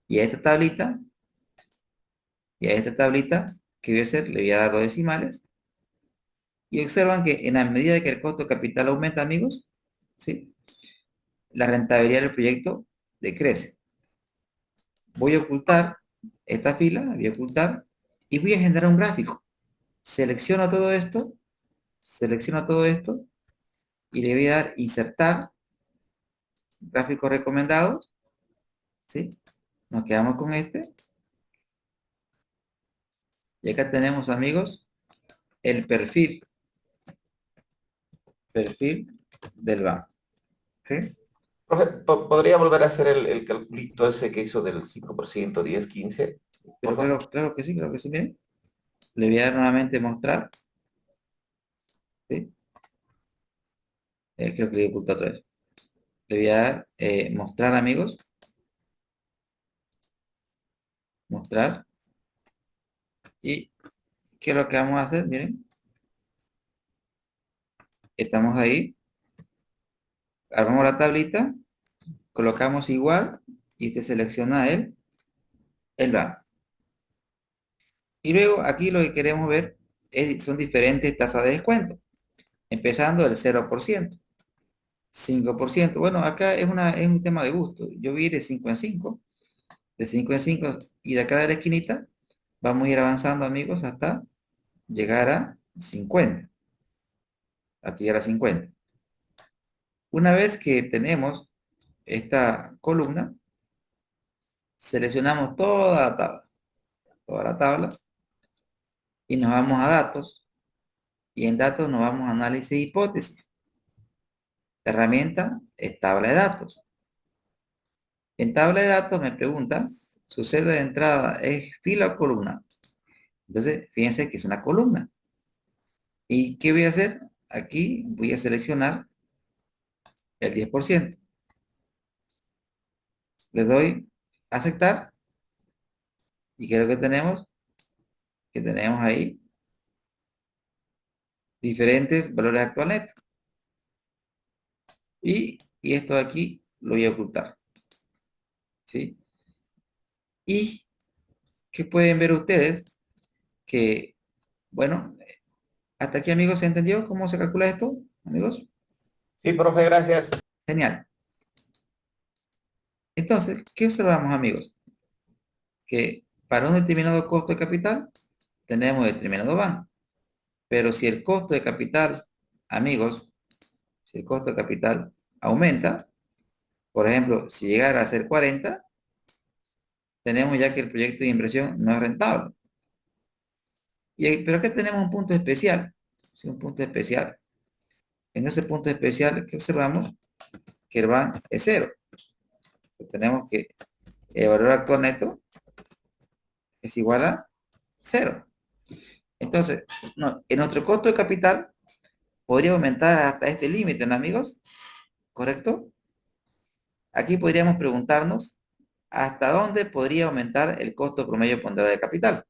Y a esta tablita, ¿qué voy a hacer? Le voy a dar dos decimales. Y observan que en la medida que el costo de capital aumenta, amigos, ¿sí? La rentabilidad del proyecto decrece. Voy a ocultar esta fila, voy a ocultar y voy a generar un gráfico. Selecciono todo esto, selecciono todo esto y le voy a dar insertar, gráficos recomendados, ¿sí? Nos quedamos con este. Y acá tenemos, amigos, el perfil del banco. ¿Sí? Profe, ¿podría volver a hacer el calculito ese que hizo del 5%, 10, 15? Pero Por favor. claro que sí, miren. Le voy a dar nuevamente mostrar, ¿sí? Creo que le he ocultado otra vez. Le voy a dar mostrar, amigos. Mostrar. ¿Y qué es lo que vamos a hacer? Miren, estamos ahí. Armamos la tablita. Colocamos igual. Y te selecciona el banco. Y luego aquí lo que queremos ver son diferentes tasas de descuento. Empezando del 0%, 5%. Bueno, acá es un tema de gusto. Yo voy a ir de 5 en 5. De 5 en 5. Y de acá de la esquinita vamos a ir avanzando, amigos, hasta llegar a 50. Hasta llegar a 50. Una vez que tenemos esta columna, seleccionamos toda la tabla, y nos vamos a datos, y en datos nos vamos a análisis de hipótesis. La herramienta es tabla de datos. En tabla de datos me pregunta, ¿su celda de entrada es fila o columna? Entonces, fíjense que es una columna. ¿Y qué voy a hacer? Aquí voy a seleccionar el 10%. Le doy a aceptar, y ¿qué es lo que tenemos? Que tenemos ahí diferentes valores actuales. Y esto de aquí lo voy a ocultar. ¿Sí? Y que pueden ver ustedes que, bueno, hasta aquí, amigos, ¿se entendió cómo se calcula esto, amigos? Sí, profe, gracias. Genial. Entonces, ¿qué observamos, amigos? Que para un determinado costo de capital tenemos determinado van. Pero si el costo de capital, amigos, si el costo de capital aumenta, por ejemplo, si llegara a ser 40, tenemos ya que el proyecto de inversión no es rentable. Pero aquí tenemos un punto especial. ¿Sí? Un punto especial. En ese punto especial que observamos que el van es cero. Tenemos que el valor actual neto es igual a cero. Entonces, en nuestro costo de capital podría aumentar hasta este límite, ¿no, amigos? ¿Correcto? Aquí podríamos preguntarnos hasta dónde podría aumentar el costo promedio ponderado de capital.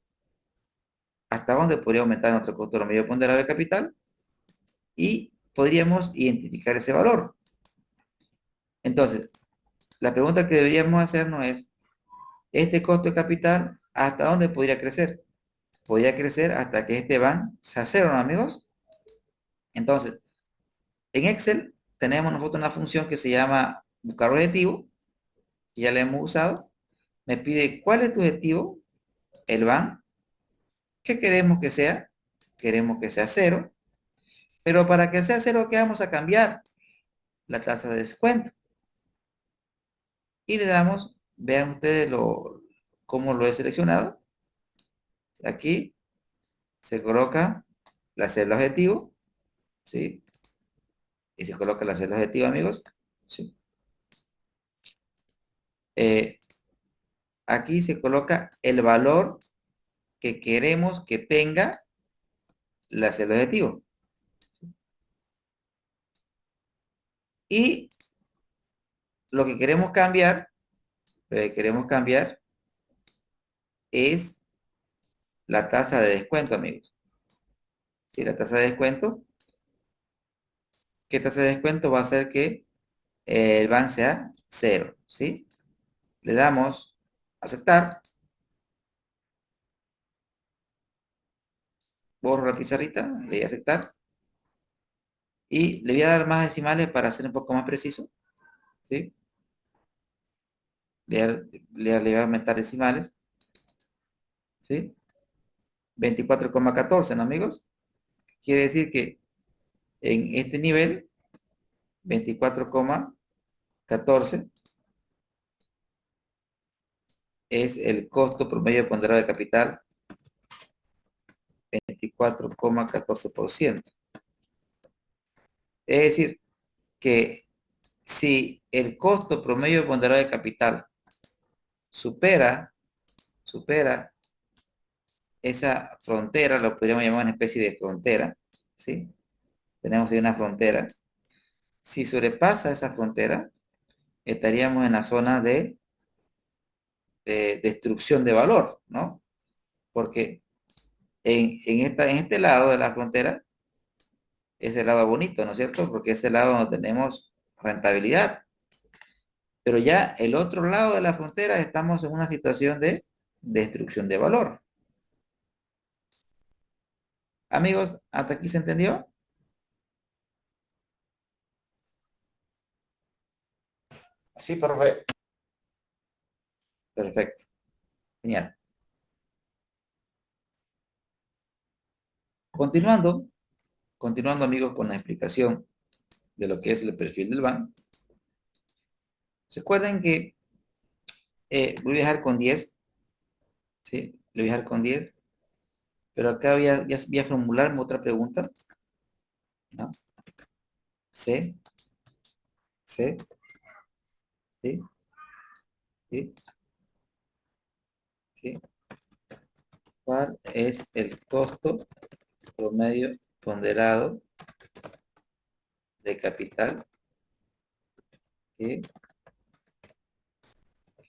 ¿Hasta dónde podría aumentar nuestro costo promedio ponderado de capital? Y podríamos identificar ese valor. Entonces, la pregunta que deberíamos hacernos es, Este costo de capital, ¿hasta dónde podría crecer? Podría crecer hasta que este van sea cero, ¿no, amigos? Entonces, en Excel tenemos nosotros una función que se llama buscar objetivo, que ya la hemos usado. Me pide cuál es tu objetivo, el van. ¿Qué queremos que sea? Queremos que sea cero, pero para que sea cero, ¿qué vamos a cambiar? La tasa de descuento. Y le damos, vean ustedes cómo lo he seleccionado. Aquí se coloca la celda objetivo, ¿sí? Y se coloca la celda objetivo, amigos, ¿sí? Eh, Aquí se coloca el valor que queremos que tenga la celda objetivo. Y lo que queremos cambiar es la tasa de descuento, amigos. ¿Sí? La tasa de descuento. ¿Qué tasa de descuento va a hacer que el ban sea cero? ¿Sí? Le damos aceptar. Borro la pizarrita, le voy a aceptar. Y le voy a dar más decimales para ser un poco más preciso. ¿Sí? Le voy a aumentar decimales. ¿Sí? 24,14, ¿no, amigos? Quiere decir que en este nivel, 24,14 es el costo promedio ponderado de capital, 24,14%. Es decir, que si el costo promedio ponderado de capital supera, supera esa frontera, lo podríamos llamar una especie de frontera, ¿sí? Tenemos ahí una frontera. Si sobrepasa esa frontera, estaríamos en la zona de destrucción de valor, ¿no? Porque en este lado de la frontera es el lado bonito, ¿no es cierto? Porque es el lado donde tenemos rentabilidad. Pero ya el otro lado de la frontera estamos en una situación de destrucción de valor. Amigos, ¿hasta aquí se entendió? Sí, profe. Perfecto. Genial. Continuando, continuando amigos con la explicación de lo que es el perfil del BAN. Recuerden que voy a dejar con 10, ¿sí? Lo voy a dejar con 10, pero acá voy a formularme otra pregunta, ¿no? C, C, ¿sí? ¿Sí? ¿Sí? ¿Cuál es el costo promedio ponderado de capital que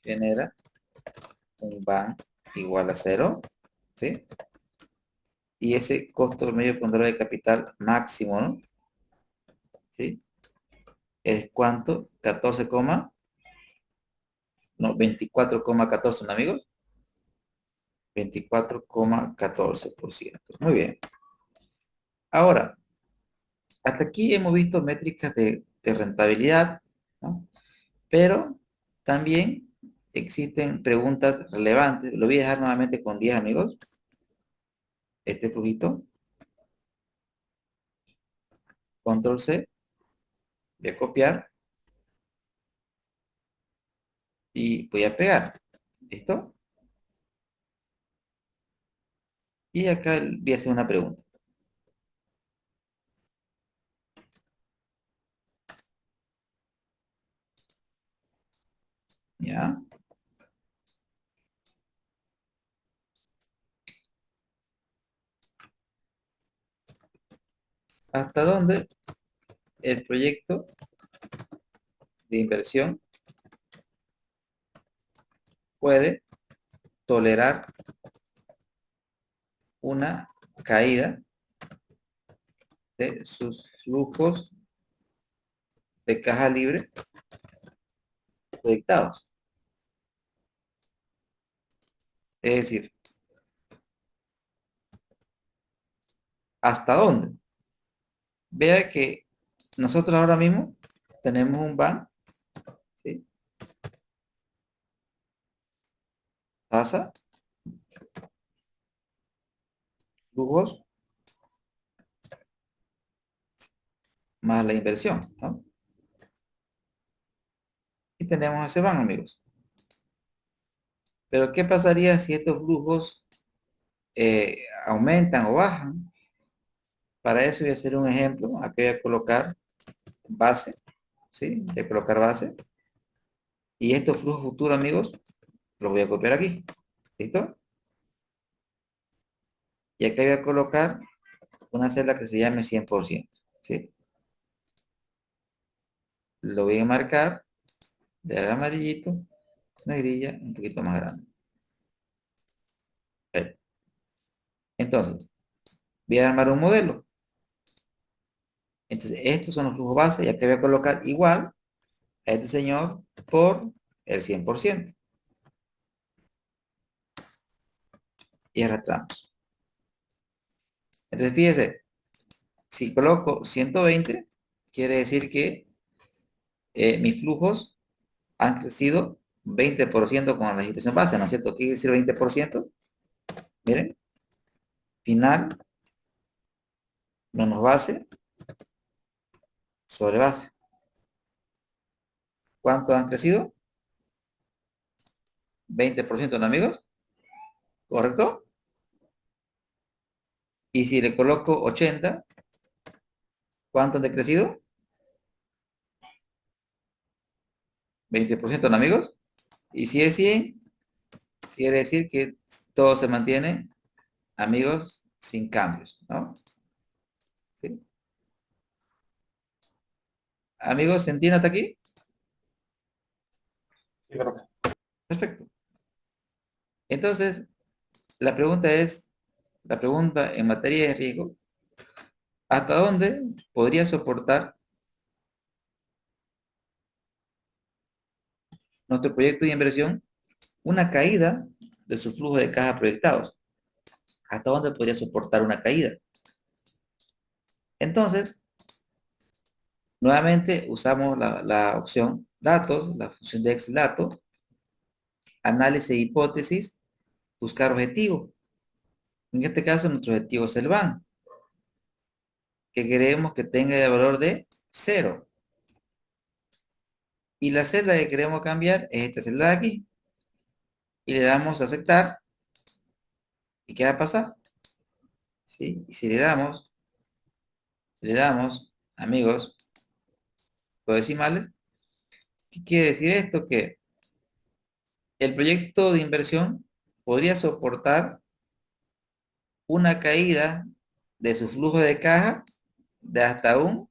genera un BAN igual a cero? ¿Sí? Y ese costo promedio ponderado de capital máximo, ¿no? ¿Sí? ¿Es cuánto? 14, no, 24,14, ¿no, amigos? 24,14%. Muy bien. Ahora, hasta aquí hemos visto métricas de rentabilidad, ¿no? Pero también existen preguntas relevantes. Lo voy a dejar nuevamente con 10, amigos. Este flujito. Control C. Voy a copiar y voy a pegar. ¿Listo? Y acá voy a hacer una pregunta. ¿Ya? ¿Hasta dónde el proyecto de inversión puede tolerar una caída de sus flujos de caja libre proyectados? Es decir, ¿hasta dónde? Vea que nosotros ahora mismo tenemos un ban, ¿sí? Tasa, flujos, más la inversión, ¿no? Y tenemos ese ban, amigos. Pero ¿qué pasaría si estos flujos aumentan o bajan? Para eso voy a hacer un ejemplo. Aquí voy a colocar base, ¿sí? Voy a colocar base. Y estos flujos futuros, amigos, los voy a copiar aquí. ¿Listo? Y aquí voy a colocar una celda que se llame 100%, ¿sí? Lo voy a marcar de amarillito, una grilla un poquito más grande. Ok. Entonces, voy a armar un modelo. Entonces, estos son los flujos base y aquí voy a colocar igual a este señor por el 100%. Y arrastramos. Entonces, fíjese, si coloco 120, quiere decir que mis flujos han crecido 20% con la situación base, ¿no es cierto? ¿Qué quiere decir 20%? Miren, final menos base sobre base. ¿Cuánto han crecido? 20%, ¿no, amigos? ¿Correcto? Y si le coloco 80, ¿cuánto han decrecido? 20%, ¿no, amigos? Y si es 100, quiere decir que todo se mantiene, amigos, sin cambios, ¿no? ¿Sí? Amigos, ¿se entiende hasta aquí? Sí, profe. Perfecto. Entonces, la pregunta en materia de riesgo, ¿hasta dónde podría soportar nuestro proyecto de inversión una caída de su flujo de caja proyectados? ¿Hasta dónde podría soportar una caída? Entonces, nuevamente usamos la opción datos, la función de Excel datos, análisis de hipótesis, buscar objetivo. En este caso, nuestro objetivo es el BAN, que queremos que tenga el valor de 0. Y la celda que queremos cambiar es esta celda de aquí. Y le damos a aceptar. ¿Y qué va a pasar? ¿Sí? Y si le damos, amigos, los decimales, ¿qué quiere decir esto? Que el proyecto de inversión podría soportar una caída de su flujo de caja de hasta un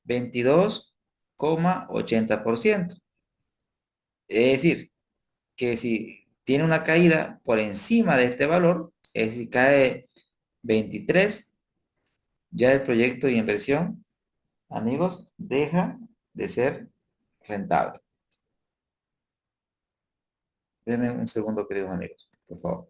22,80%. Es decir, que si tiene una caída por encima de este valor, es decir, cae 23, ya el proyecto de inversión, amigos, deja de ser rentable. Denme un segundo, queridos amigos, por favor.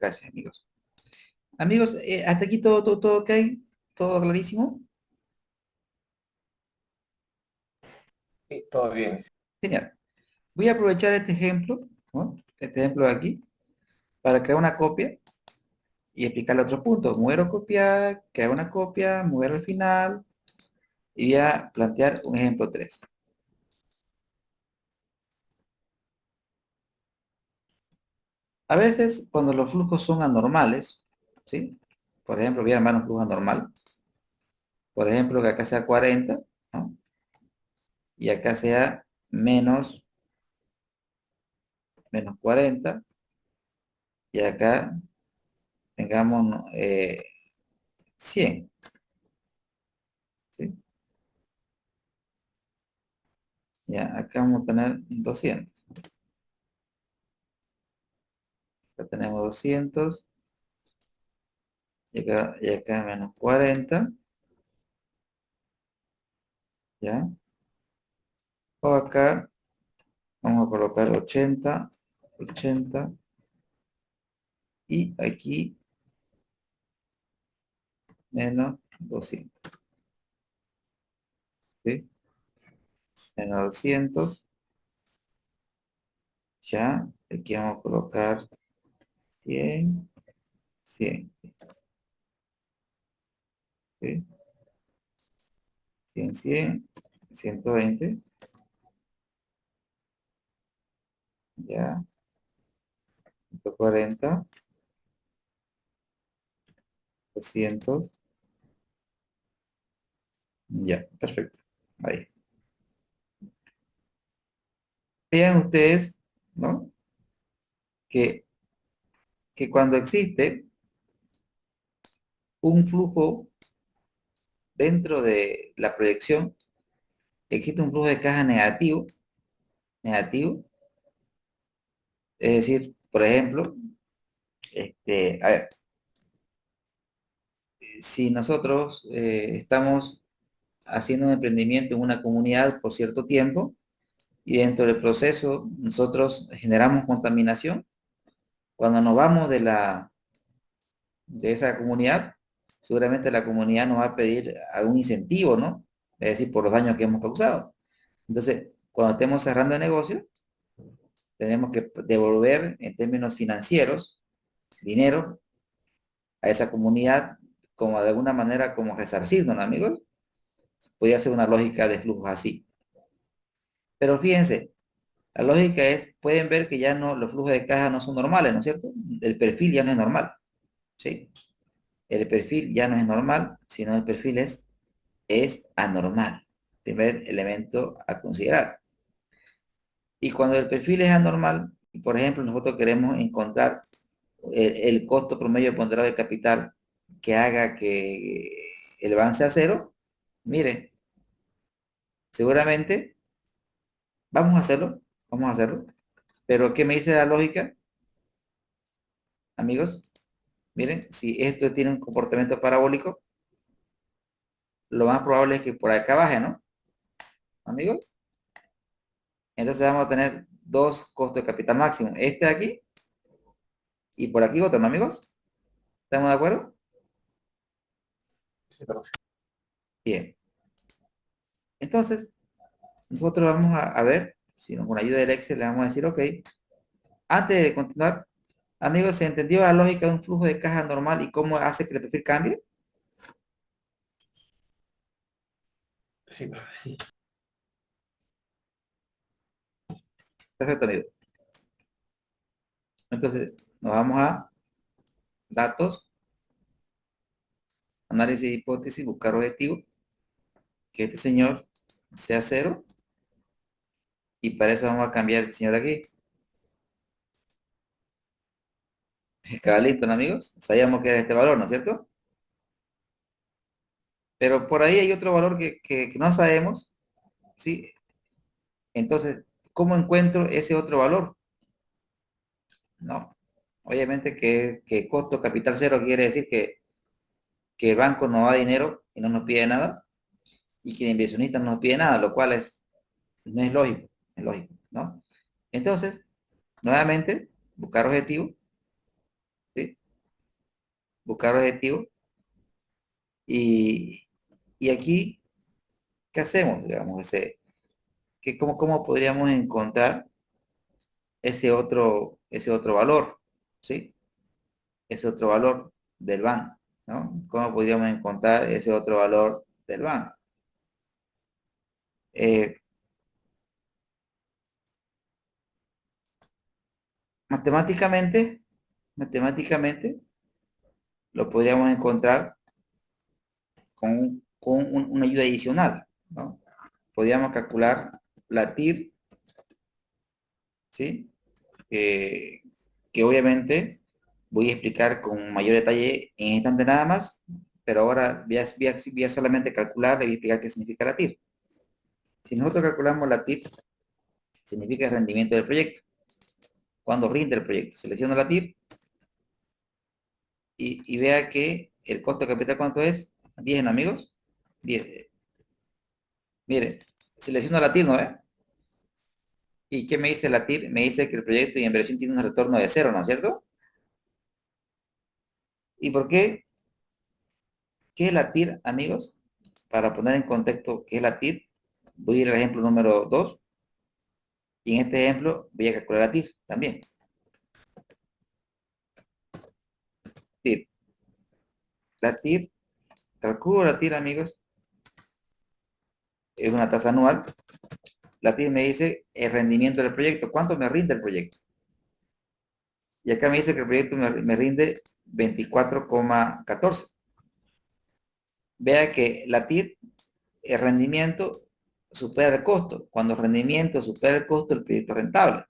Gracias, amigos. Amigos, hasta aquí todo ok, todo clarísimo. Sí, todo bien. Genial. Voy a aprovechar este ejemplo, ¿no? Este ejemplo de aquí, para crear una copia y explicarle otros puntos. Mover o copiar, crear una copia, mover al final y voy a plantear un ejemplo 3. A veces, cuando los flujos son anormales, ¿sí? Por ejemplo, voy a llamar un flujo anormal. Por ejemplo, que acá sea 40, ¿no? Y acá sea menos 40, y acá tengamos, ¿no? 100, ¿sí? Ya, acá vamos a tener 200. Acá tenemos 200, y acá menos 40, ¿ya? O acá vamos a colocar 80, 80, y aquí menos 200, ¿sí? Menos 200, ya. Aquí vamos a colocar 100, 100, ¿sí? 100, 100, 120, ya. 140, 200, ya. Perfecto. Ahí. Vean ustedes, ¿no? Que, que cuando existe un flujo dentro de la proyección, existe un flujo de caja negativo, negativo. Es decir, por ejemplo, a ver, si nosotros estamos haciendo un emprendimiento en una comunidad por cierto tiempo y dentro del proceso nosotros generamos contaminación, cuando nos vamos de esa comunidad, seguramente la comunidad nos va a pedir algún incentivo, ¿no? Es decir, por los daños que hemos causado. Entonces, cuando estemos cerrando el negocio, tenemos que devolver en términos financieros dinero a esa comunidad como de alguna manera como resarcirnos, ¿no, amigos? Podría ser una lógica de flujos así. Pero fíjense, la lógica es, pueden ver que ya no, los flujos de caja no son normales, ¿no es cierto? El perfil ya no es normal, ¿sí? El perfil ya no es normal, sino el perfil es anormal. Primer elemento a considerar. Y cuando el perfil es anormal, por ejemplo, nosotros queremos encontrar el costo promedio ponderado de capital que haga que el avance a cero, mire, seguramente vamos a hacerlo, pero ¿qué me dice la lógica, amigos? Miren, si esto tiene un comportamiento parabólico, lo más probable es que por acá baje, ¿no? Amigos, entonces vamos a tener dos costos de capital máximo, este de aquí y por aquí otro, ¿no, amigos? ¿Estamos de acuerdo? Sí, pero Bien. Entonces, nosotros vamos a ver, si con ayuda del Excel le vamos a decir, ok, antes de continuar, amigos, ¿se entendió la lógica de un flujo de caja normal y cómo hace que el perfil cambie? sí, profe, sí. Perfecto, amigos. Entonces, nos vamos a datos, análisis de hipótesis, buscar objetivo, que este señor sea cero, y para eso vamos a cambiar el señor aquí. Escalito, ¿no, amigos? Sabíamos que era este valor, ¿no es cierto? Pero por ahí hay otro valor que no sabemos, ¿sí? Entonces, ¿cómo encuentro ese otro valor? No. Obviamente que costo capital cero quiere decir que el banco no da dinero y no nos pide nada, y que el inversionista no nos pide nada, lo cual no es lógico, ¿no? Entonces, nuevamente, buscar objetivo, ¿sí? buscar el objetivo. Y, y aquí, ¿qué hacemos? Digamos, cómo podríamos encontrar ese otro valor, ¿sí? Ese otro valor del banco, ¿no? ¿Cómo podríamos encontrar ese otro valor del banco? Eh, matemáticamente, matemáticamente, lo podríamos encontrar con una ayuda adicional, ¿no? Podríamos calcular la TIR, ¿sí? Eh, que obviamente voy a explicar con mayor detalle en instante nada más, pero ahora voy a solamente calcular y voy a explicar qué significa la TIR. Si nosotros calculamos la TIR, significa el rendimiento del proyecto. Cuando rinde el proyecto, selecciono la TIR y vea que el costo de capital, ¿cuánto es? 10, ¿no, amigos? 10. Mire, selecciono la TIR, ¿no ve? ¿Y qué me dice la TIR? Me dice que el proyecto de inversión tiene un retorno de cero, ¿no es cierto? ¿Y por qué? ¿Qué es la TIR, amigos? Para poner en contexto qué es la TIR, voy a ir al ejemplo número 2 y en este ejemplo voy a calcular la TIR también. TIR. La TIR, calculo la TIR, amigos, es una tasa anual. La TIR me dice el rendimiento del proyecto, cuánto me rinde el proyecto. Y acá me dice que el proyecto me rinde 24,14. Vea que la TIR, el rendimiento supera el costo. Cuando el rendimiento supera el costo, el proyecto es rentable.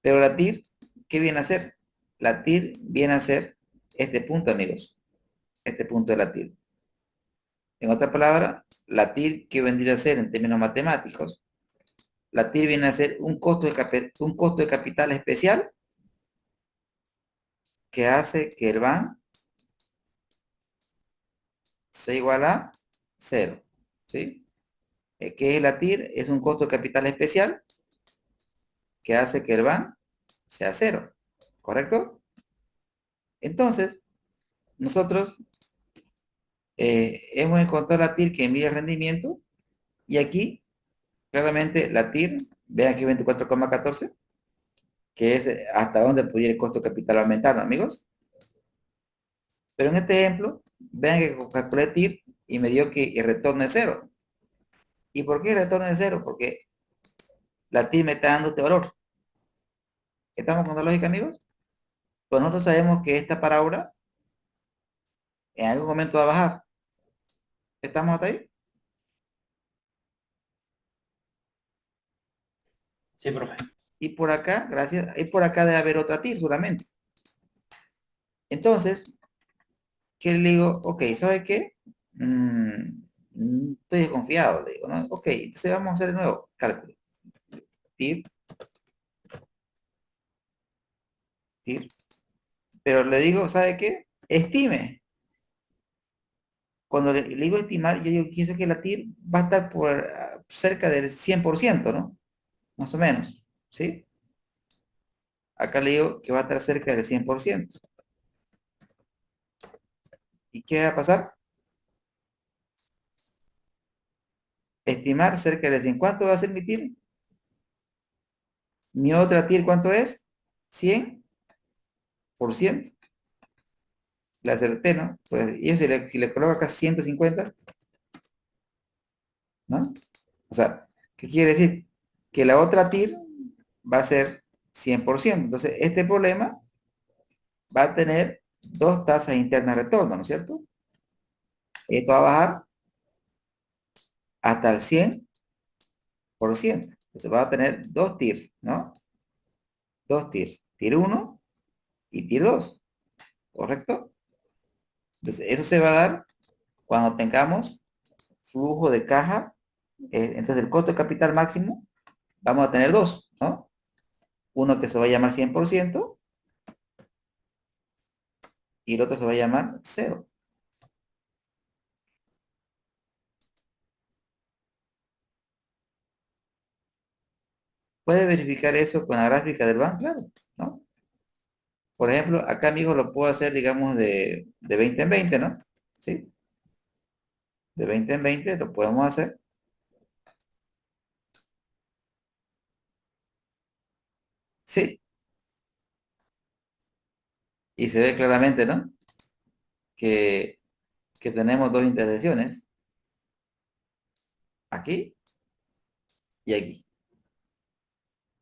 Pero la TIR, ¿qué viene a hacer? La TIR viene a ser este punto, amigos. Este punto de la TIR. En otras palabras, la TIR, ¿qué vendría a ser en términos matemáticos? La TIR viene a ser un costo de capital especial que hace que el BAN sea igual a cero. ¿Sí? ¿Qué es la TIR? Es un costo de capital especial que hace que el BAN sea cero. ¿Correcto? Entonces, nosotros hemos encontrado la TIR que mide el rendimiento y aquí, claramente, la TIR, vean aquí 24,14, que es hasta dónde pudiera el costo de capital aumentar, ¿no, amigos? Pero en este ejemplo, vean que calculé TIR y me dio que el retorno es cero. ¿Y por qué el retorno es cero? Porque la TIR me está dando este valor. ¿Estamos con la lógica, amigos? Pues nosotros sabemos que esta parábola en algún momento va a bajar. ¿Estamos hasta ahí? Sí, profe. Y por acá, gracias, y por acá debe haber otra TIR solamente. Entonces, ¿qué le digo? Ok, ¿sabe qué? Estoy desconfiado, le digo, ¿no? Ok, entonces vamos a hacer de nuevo cálculo. TIR, TIR. Pero le digo, ¿sabe qué? Estime. Cuando le digo estimar, yo digo, pienso que la TIR va a estar por cerca del 100%, ¿no? Más o menos, ¿sí? Acá le digo que va a estar cerca del 100%. ¿Y qué va a pasar? Estimar cerca del 100. ¿Cuánto va a ser mi TIR? Mi otra TIR, ¿cuánto es? 100%. La acerté, ¿no? Pues, y eso si le coloco acá 150, ¿no? O sea, ¿qué quiere decir? Que la otra TIR va a ser 100%. Entonces, este problema va a tener dos tasas internas de retorno, ¿no es cierto? Esto va a bajar hasta el 100%. Entonces, va a tener dos TIR, ¿no? Dos TIR. TIR 1 y TIR 2, ¿correcto? Entonces, eso se va a dar cuando tengamos flujo de caja. Entonces, el costo de capital máximo, vamos a tener dos, ¿no? Uno que se va a llamar 100% y el otro se va a llamar cero. ¿Puede verificar eso con la gráfica del banco? Claro, ¿no? Por ejemplo, acá, amigos, lo puedo hacer, digamos, de 20 en 20, ¿no? ¿Sí? De 20 en 20 lo podemos hacer. Sí. Y se ve claramente, ¿no? Que, que tenemos dos intersecciones, aquí y aquí.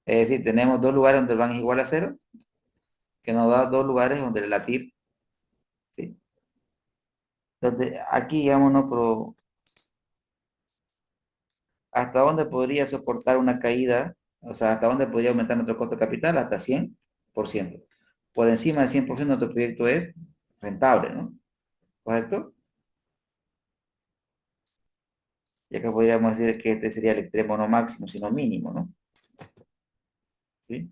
Es decir, tenemos dos lugares donde el van es igual a cero, que nos da dos lugares donde el latir, ¿sí? Entonces, aquí, digamos, ¿no? Pero, ¿hasta dónde podría soportar una caída? O sea, ¿hasta dónde podría aumentar nuestro costo de capital? Hasta 100%. Por encima del 100% nuestro proyecto es rentable, ¿no? ¿Correcto? Ya que podríamos decir que este sería el extremo no máximo, sino mínimo, ¿no? ¿Sí?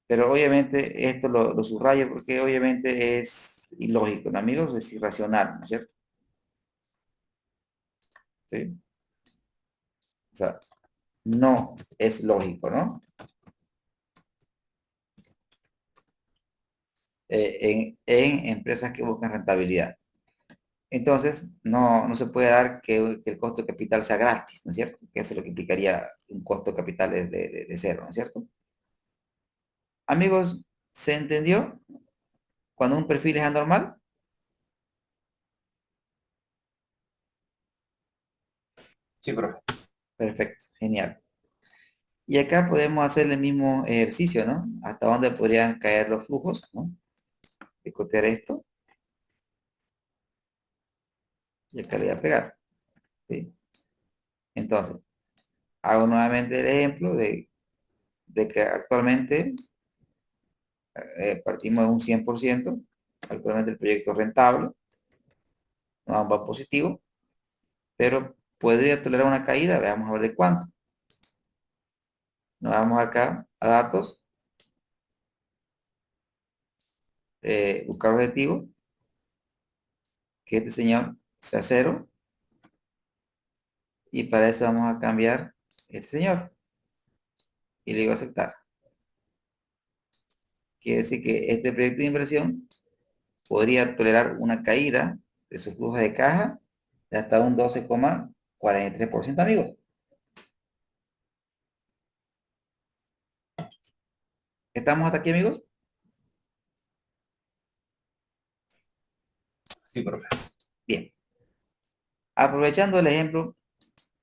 Pero obviamente esto lo subrayo porque obviamente es ilógico, ¿no, amigos? Es irracional, ¿no es cierto? ¿Sí? O sea, no es lógico, ¿no? En empresas que buscan rentabilidad. Entonces, no se puede dar que el costo de capital sea gratis, ¿no es cierto? Que eso es lo que implicaría un costo de capital de cero, ¿no es cierto? Amigos, ¿se entendió? Cuando un perfil es anormal, Sí, profe. perfecto, genial. Y acá podemos hacer el mismo ejercicio, ¿no? Hasta dónde podrían caer los flujos, ¿no? De copiar esto y acá le voy a pegar, ¿sí? Entonces, hago nuevamente el ejemplo de que actualmente partimos de un 100%, actualmente el proyecto es rentable, no va positivo, pero podría tolerar una caída, veamos a ver de cuánto. Nos vamos acá a datos, buscar objetivo, que este señor sea cero, y para eso vamos a cambiar este señor, y le digo aceptar. Quiere decir que este proyecto de inversión podría tolerar una caída de su flujo de caja de hasta un 12,43%, amigos. ¿Estamos hasta aquí, amigos? Sí, profe. Bien. Aprovechando el ejemplo,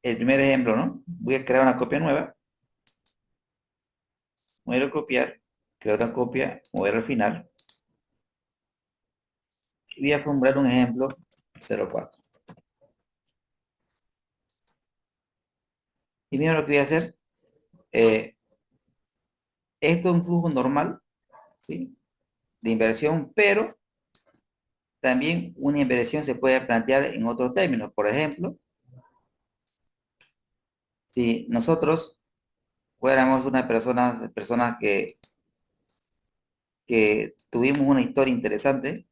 el primer ejemplo, ¿no? Voy a crear una copia nueva. Voy a copiar, crear una copia, mover al final. Y voy a formular un ejemplo 04. Y mira lo que voy a hacer. Eh, Esto es un flujo normal, ¿sí? De inversión, pero también una inversión se puede plantear en otros términos. Por ejemplo, si nosotros fuéramos una persona, personas que tuvimos una historia interesante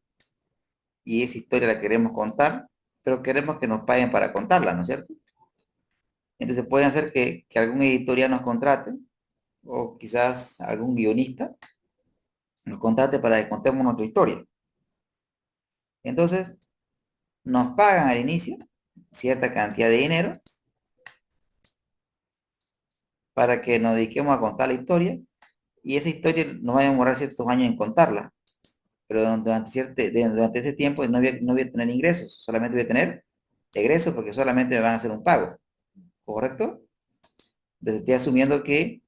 y esa historia la queremos contar, pero queremos que nos paguen para contarla, ¿no es cierto? Entonces puede ser que algún editorial nos contrate o quizás algún guionista nos contrate para que contemos nuestra historia. Entonces nos pagan al inicio cierta cantidad de dinero para que nos dediquemos a contar la historia y esa historia nos va a demorar ciertos años en contarla, pero durante ese tiempo no voy a tener ingresos, solamente voy a tener egresos porque solamente me van a hacer un pago, ¿correcto? Entonces estoy asumiendo que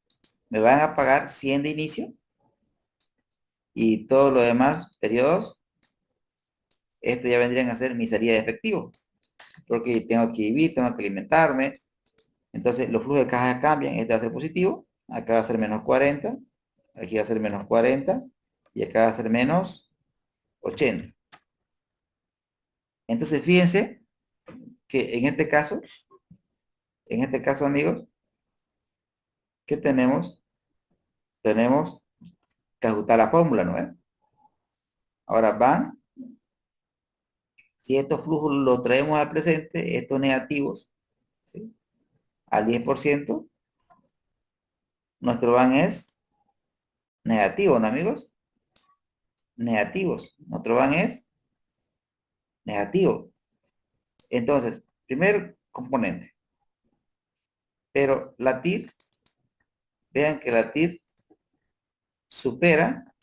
me van a pagar 100 de inicio y todos los demás periodos, esto ya vendrían a ser mi salida de efectivo, porque tengo que vivir, tengo que alimentarme, entonces los flujos de caja cambian, este va a ser positivo, acá va a ser menos 40, aquí va a ser menos 40 y acá va a ser menos 80. Entonces fíjense que en este caso amigos, ¿qué tenemos? Tenemos que ajustar la fórmula, ¿no es? Ahora van, si estos flujos los traemos al presente, estos negativos, ¿sí? Al 10%, nuestro van es negativo, ¿no, amigos? negativos. Nuestro van es negativo. Entonces, primer componente. Pero la TIR, vean que la TIR supera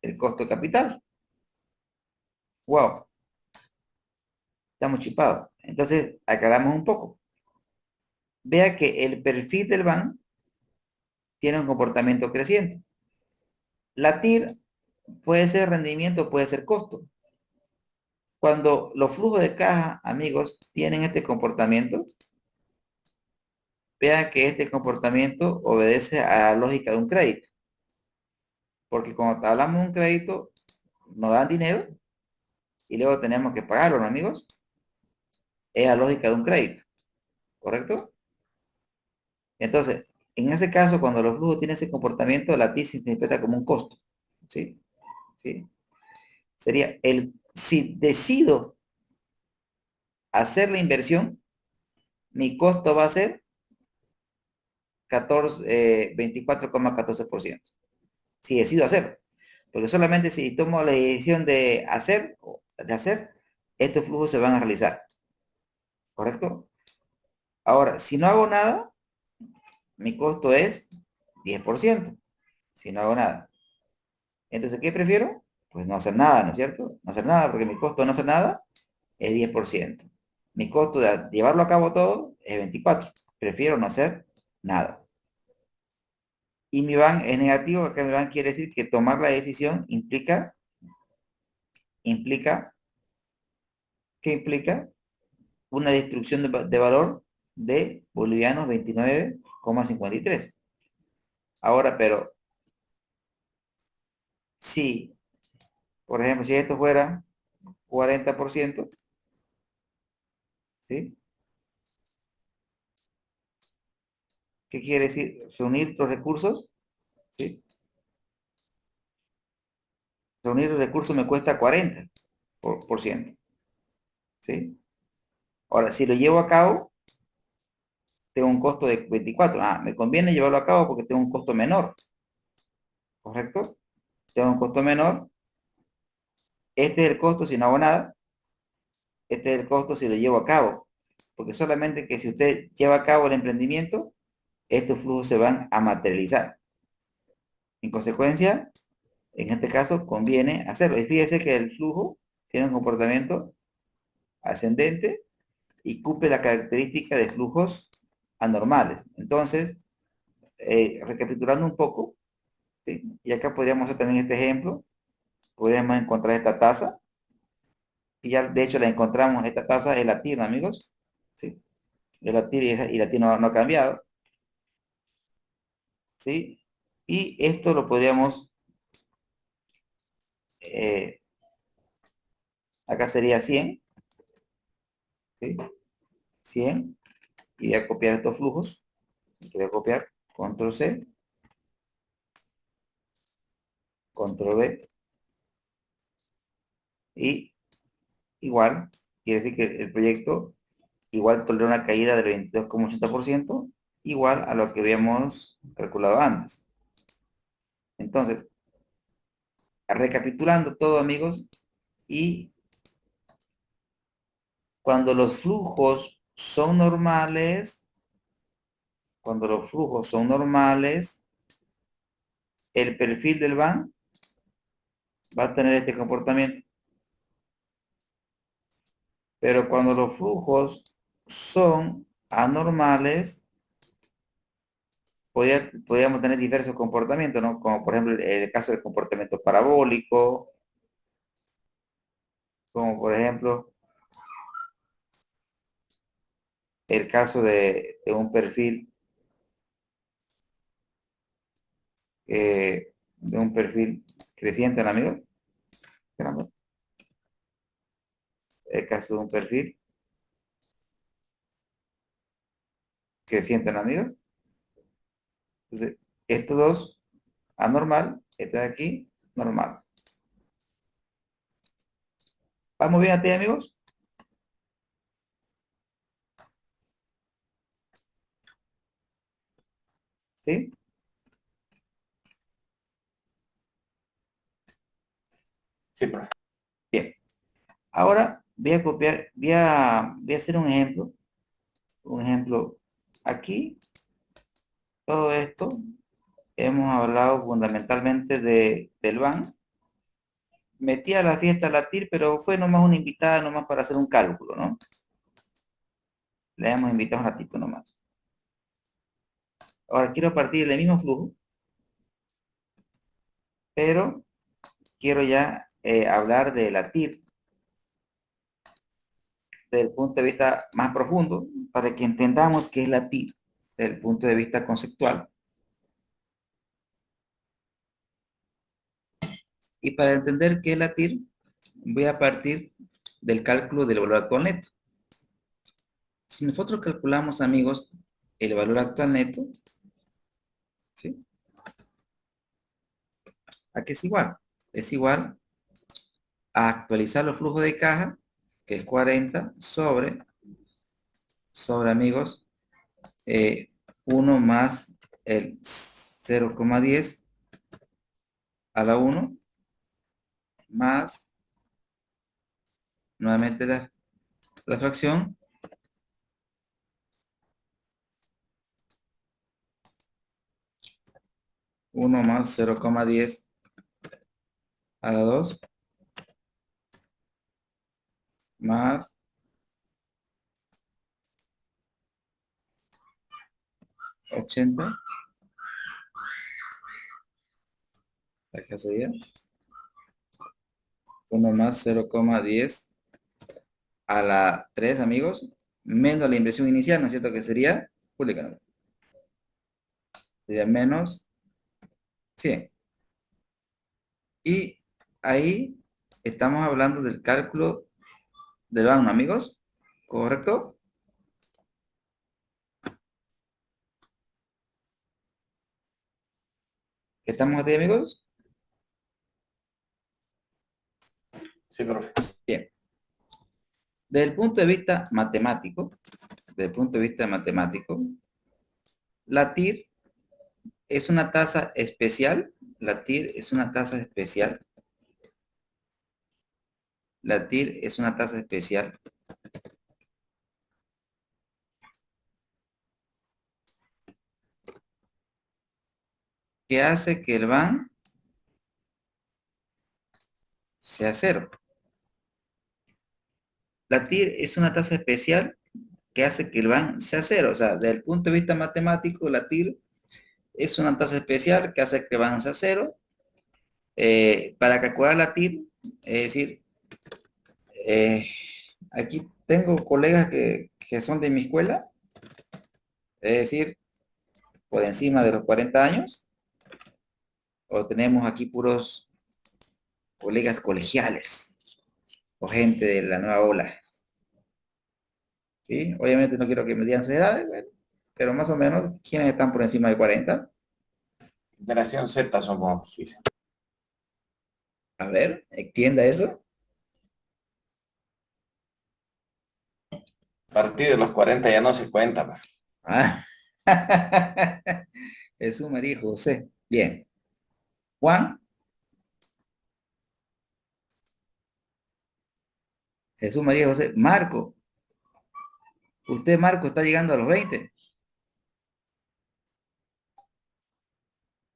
el costo de capital. Wow, estamos chipados. Entonces, aclaramos un poco. Vea que el perfil del BAN tiene un comportamiento creciente. La TIR puede ser rendimiento, puede ser costo. Cuando los flujos de caja, amigos, tienen este comportamiento, vean que este comportamiento obedece a la lógica de un crédito. Porque cuando hablamos de un crédito, nos dan dinero y luego tenemos que pagarlo, ¿no, amigos? Es la lógica de un crédito, ¿correcto? Entonces, en ese caso, cuando los flujos tienen ese comportamiento, la TIR se interpreta como un costo, ¿sí? ¿Sí? Sería si decido hacer la inversión, mi costo va a ser 24,14%. Si decido hacerlo. Porque solamente si tomo la decisión de hacer, estos flujos se van a realizar. ¿Correcto? Ahora, si no hago nada, mi costo es 10%. Si no hago nada. Entonces, ¿qué prefiero? Pues no hacer nada, ¿no es cierto? No hacer nada, porque mi costo de no hacer nada es 10%. Mi costo de llevarlo a cabo todo es 24%. Prefiero no hacer nada. Y mi van es negativo, acá mi van quiere decir que tomar la decisión implica, ¿qué implica? Una destrucción de valor de bolivianos 29,53. Ahora, pero si, por ejemplo, si esto fuera 40%, ¿sí? ¿Qué quiere decir? Reunir los recursos, ¿sí? Reunir los recursos me cuesta 40%, ¿sí? Ahora, si lo llevo a cabo, tengo un costo de 24. Me conviene llevarlo a cabo porque tengo un costo menor, ¿correcto? Tengo un costo menor. Este es el costo si no hago nada. Este es el costo si lo llevo a cabo. Porque solamente que si usted lleva a cabo el emprendimiento, estos flujos se van a materializar. En consecuencia, en este caso, conviene hacerlo. Y fíjese que el flujo tiene un comportamiento ascendente y cumple la característica de flujos anormales. Entonces, recapitulando un poco, ¿sí? Y acá podríamos hacer también este ejemplo, podríamos encontrar esta tasa, y ya de hecho la encontramos, esta tasa es la TIR, amigos, ¿sí? Es la TIR y la TIR no ha cambiado, ¿sí? Y esto lo podríamos, eh, acá sería 100, ¿sí? 100, y voy a copiar estos flujos, voy a copiar, control C, control V, y igual, quiere decir que el proyecto igual tolera una caída del 22,80%, igual a lo que habíamos calculado antes. Entonces, recapitulando todo, amigos, y cuando los flujos son normales, cuando los flujos son normales, el perfil del BAN va a tener este comportamiento. Pero cuando los flujos son anormales, podríamos tener diversos comportamientos, ¿no? Como por ejemplo el caso del comportamiento parabólico, como por ejemplo el caso de un perfil, creciente, ¿no, amigo? Espérame. El caso de un perfil creciente, ¿no, amigo? Entonces, estos dos, anormal, este de aquí, normal. ¿Vamos bien a ti, amigos? ¿Sí? Ahora voy a copiar, voy a hacer un ejemplo. Un ejemplo aquí, todo esto, hemos hablado fundamentalmente del BAN. Metí a la fiesta la TIR, pero fue nomás una invitada, nomás para hacer un cálculo, ¿no? Le hemos invitado un ratito nomás. Ahora quiero partir del mismo flujo, pero quiero ya hablar de la TIR desde el punto de vista más profundo, para que entendamos qué es la TIR desde el punto de vista conceptual. Y para entender qué es la TIR, voy a partir del cálculo del valor actual neto. Si nosotros calculamos, amigos, el valor actual neto, ¿sí? ¿A qué es igual? Es igual a actualizar los flujos de caja, que es 40, sobre amigos, 1 más el 0,10 a la 1, más nuevamente la fracción, uno más 0,10 a la 2, más 80, acá sería 1 más 0,10 a la 3, amigos, menos la inversión inicial, ¿no es cierto? Que sería, pública, sería menos 100. Y ahí estamos hablando del cálculo del BAN, amigos, ¿correcto? ¿Estamos aquí, amigos? Sí, profe. Bien. Desde el punto de vista matemático, la TIR es una tasa especial. La TIR es una tasa especial. La TIR es una tasa especial que hace que el BAN sea cero. La TIR es una tasa especial que hace que el BAN sea cero. O sea, desde el punto de vista matemático, la TIR es una tasa especial que hace que el BAN sea cero. Para calcular la TIR, es decir, eh, aquí tengo colegas que son de mi escuela, es decir, por encima de los 40 años, o tenemos aquí puros colegas colegiales o gente de la nueva ola. ¿Sí? Obviamente no quiero que me digan sus edades, bueno, pero más o menos, ¿quiénes están por encima de 40? Generación Z somos, dice. A ver, extienda eso. A partir de los 40 ya no se cuenta, profe. Ah. Jesús, María y José. Bien. Juan, Jesús, María y José. Marco, usted, Marco, está llegando a los 20.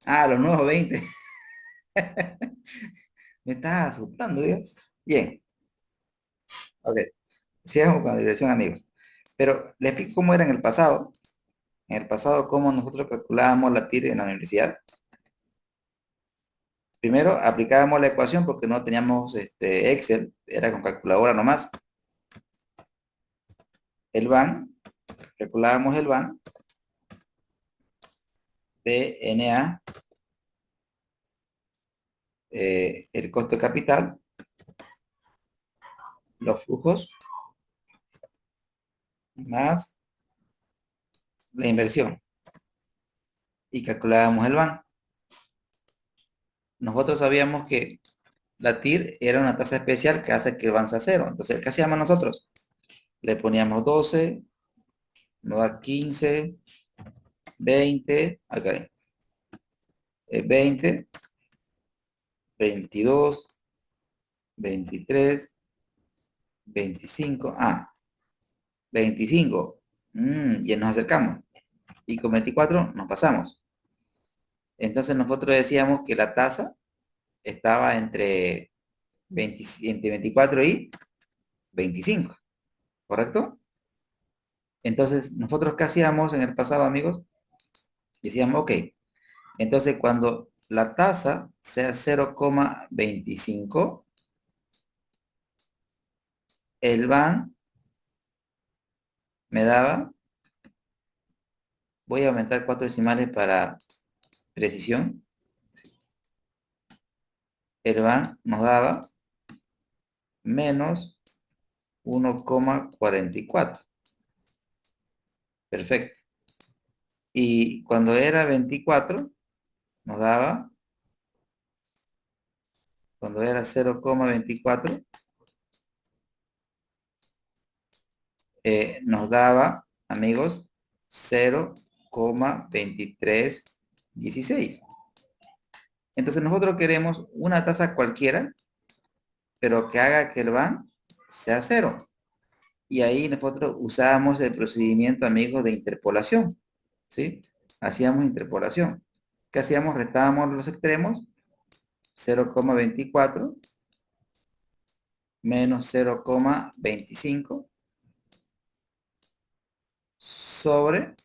Ah, a los nuevos 20. Me está asustando, Dios. Bien, ok. Sigamos con la dirección, amigos. Pero le explico cómo era en el pasado. En el pasado, cómo nosotros calculábamos la TIR en la universidad. Primero, aplicábamos la ecuación porque no teníamos Excel, era con calculadora nomás. El BAN, calculábamos el BAN, PNA, el costo de capital, los flujos, más la inversión. Y calculábamos el BAN. Nosotros sabíamos que la TIR era una tasa especial que hace que el BAN sea cero. Entonces, ¿qué hacíamos nosotros? Le poníamos 12, nos da 15, 20, acá, 20, 22, 23, 25, 25. Ya nos acercamos. Y con 24 nos pasamos. Entonces nosotros decíamos que la tasa estaba entre 24 y 25, ¿correcto? Entonces, nosotros qué hacíamos en el pasado, amigos, decíamos, ok, entonces cuando la tasa sea 0,25, el BAN me daba, voy a aumentar 4 decimales para precisión, el BAN nos daba menos 1,44. Perfecto. Y cuando era 24, nos daba, cuando era 0,24, nos daba, amigos, 0,2316. Entonces nosotros queremos una tasa cualquiera, pero que haga que el BAN sea cero. Y ahí nosotros usábamos el procedimiento, amigos, de interpolación, ¿sí? Hacíamos interpolación. ¿Qué hacíamos? Restábamos los extremos, 0,24 menos 0,25 sobre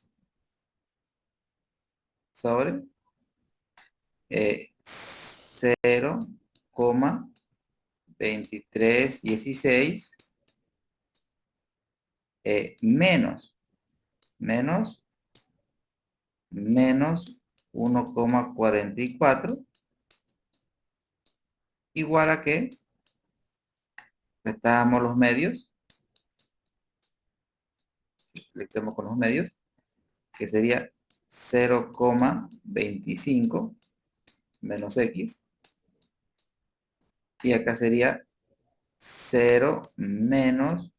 0,2316 menos menos 1,44 igual a que restábamos los medios, le estamos con los medios, que sería 0,25 menos x, y acá sería 0 menos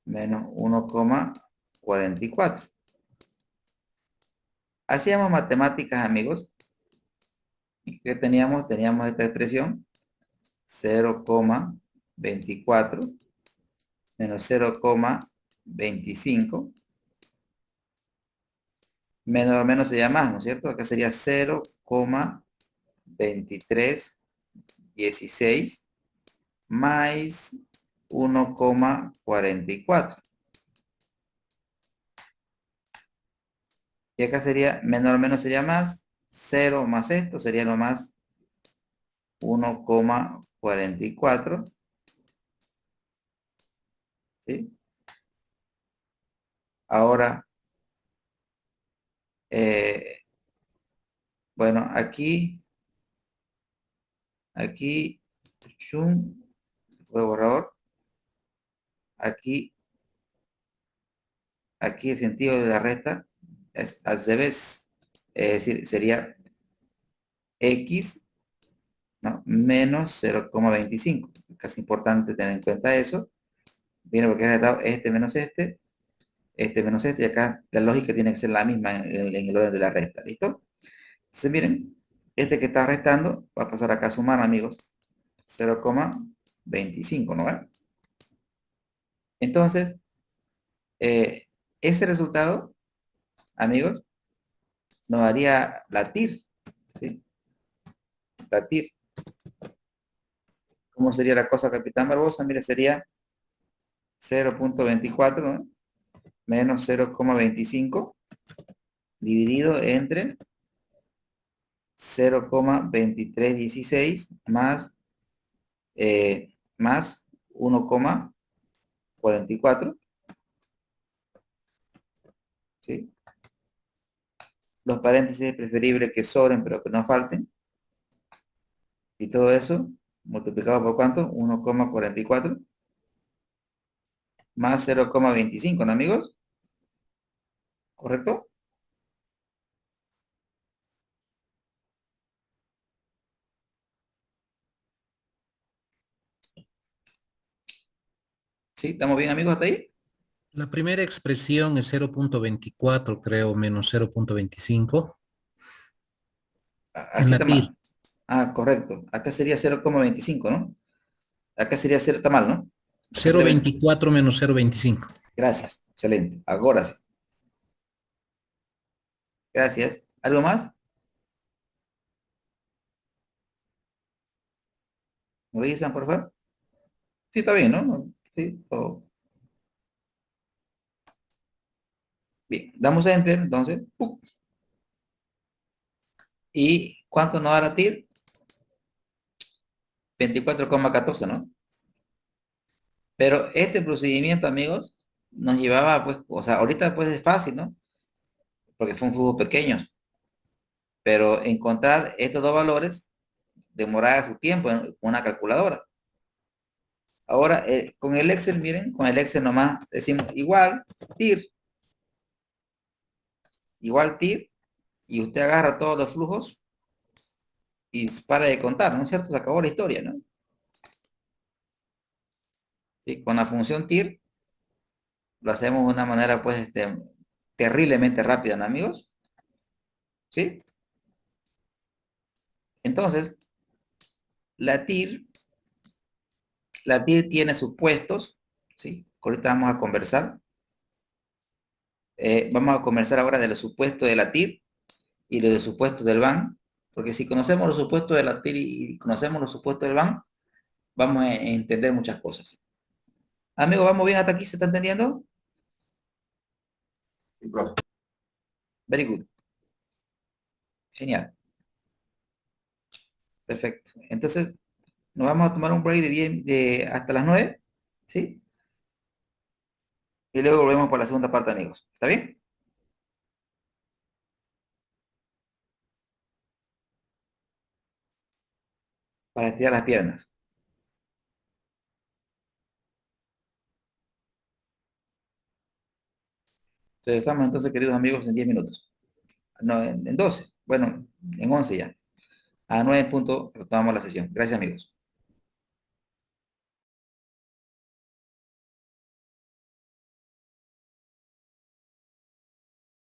1,44. Hacíamos matemáticas, amigos, y ¿qué teníamos? Teníamos esta expresión, 0,24 menos 0,25, menos sería más, ¿no es cierto? Acá sería 0,2316 más 1,44. Y acá sería menos sería más, 0 más esto sería lo más 1,44. ¿Sí? Ahora, bueno, aquí, chum, fue borrador. Aquí el sentido de la recta es al revés. Es decir, sería x, ¿no? Menos 0,25. Es casi importante tener en cuenta eso. Viene porque ha dado este menos este, y acá la lógica tiene que ser la misma en el orden de la resta. ¿Listo? Entonces, miren, este que está restando va a pasar acá a sumar, amigos. 0,25, ¿no? Entonces, ese resultado, amigos, nos haría latir, ¿sí? Latir. ¿Cómo sería la cosa, Capitán Barbosa? Mire, sería 0,24, ¿no? Menos 0,25 dividido entre 0,2316 más 1,44, ¿sí? Los paréntesis es preferible que sobren, pero que no falten. Y todo eso multiplicado por ¿cuánto? 1,44 más 0,25, ¿no, amigos? ¿Correcto? ¿Sí? ¿Estamos bien, amigos, hasta ahí? La primera expresión es 0,24, creo, menos 0,25 en Aquí está latir. mal. Correcto. Acá sería 0,25, ¿no? Acá sería 0, está mal, ¿no? cero punto 24 menos 0.25. Gracias, excelente. Ahora sí. Gracias. ¿Algo más? ¿Me revisan, por favor? Sí, está bien, ¿no? Sí, todo. Bien, damos enter, entonces. ¿Y cuánto nos da la TIR? 24,14, ¿no? Pero este procedimiento, amigos, nos llevaba, pues, o sea, ahorita pues es fácil, ¿no? Porque fue un flujo pequeño. Pero encontrar estos dos valores demoraba su tiempo en una calculadora. Ahora, con el Excel, miren, con el Excel nomás decimos TIR, igual TIR, y usted agarra todos los flujos y para de contar, ¿no es cierto? Se acabó la historia, ¿no? Sí, con la función TIR lo hacemos de una manera, pues, terriblemente rápida, ¿no, amigos? ¿Sí? Entonces, la TIR, la TIR tiene supuestos, ¿sí? Ahorita vamos a conversar ahora de los supuestos de la TIR y los supuestos del BAN, porque si conocemos los supuestos de la TIR y conocemos los supuestos del BAN, vamos a entender muchas cosas. Amigos, ¿vamos bien hasta aquí? ¿Se está entendiendo? Sí, profe. Very good. Genial. Perfecto. Entonces, nos vamos a tomar un break de 10, hasta las 9, ¿sí? Y luego volvemos por la segunda parte, amigos. ¿Está bien? Para estirar las piernas. Entonces, estamos entonces, queridos amigos, en 10 minutos. No, en 12. Bueno, en 11 ya. A 9 punto retomamos la sesión. Gracias, amigos.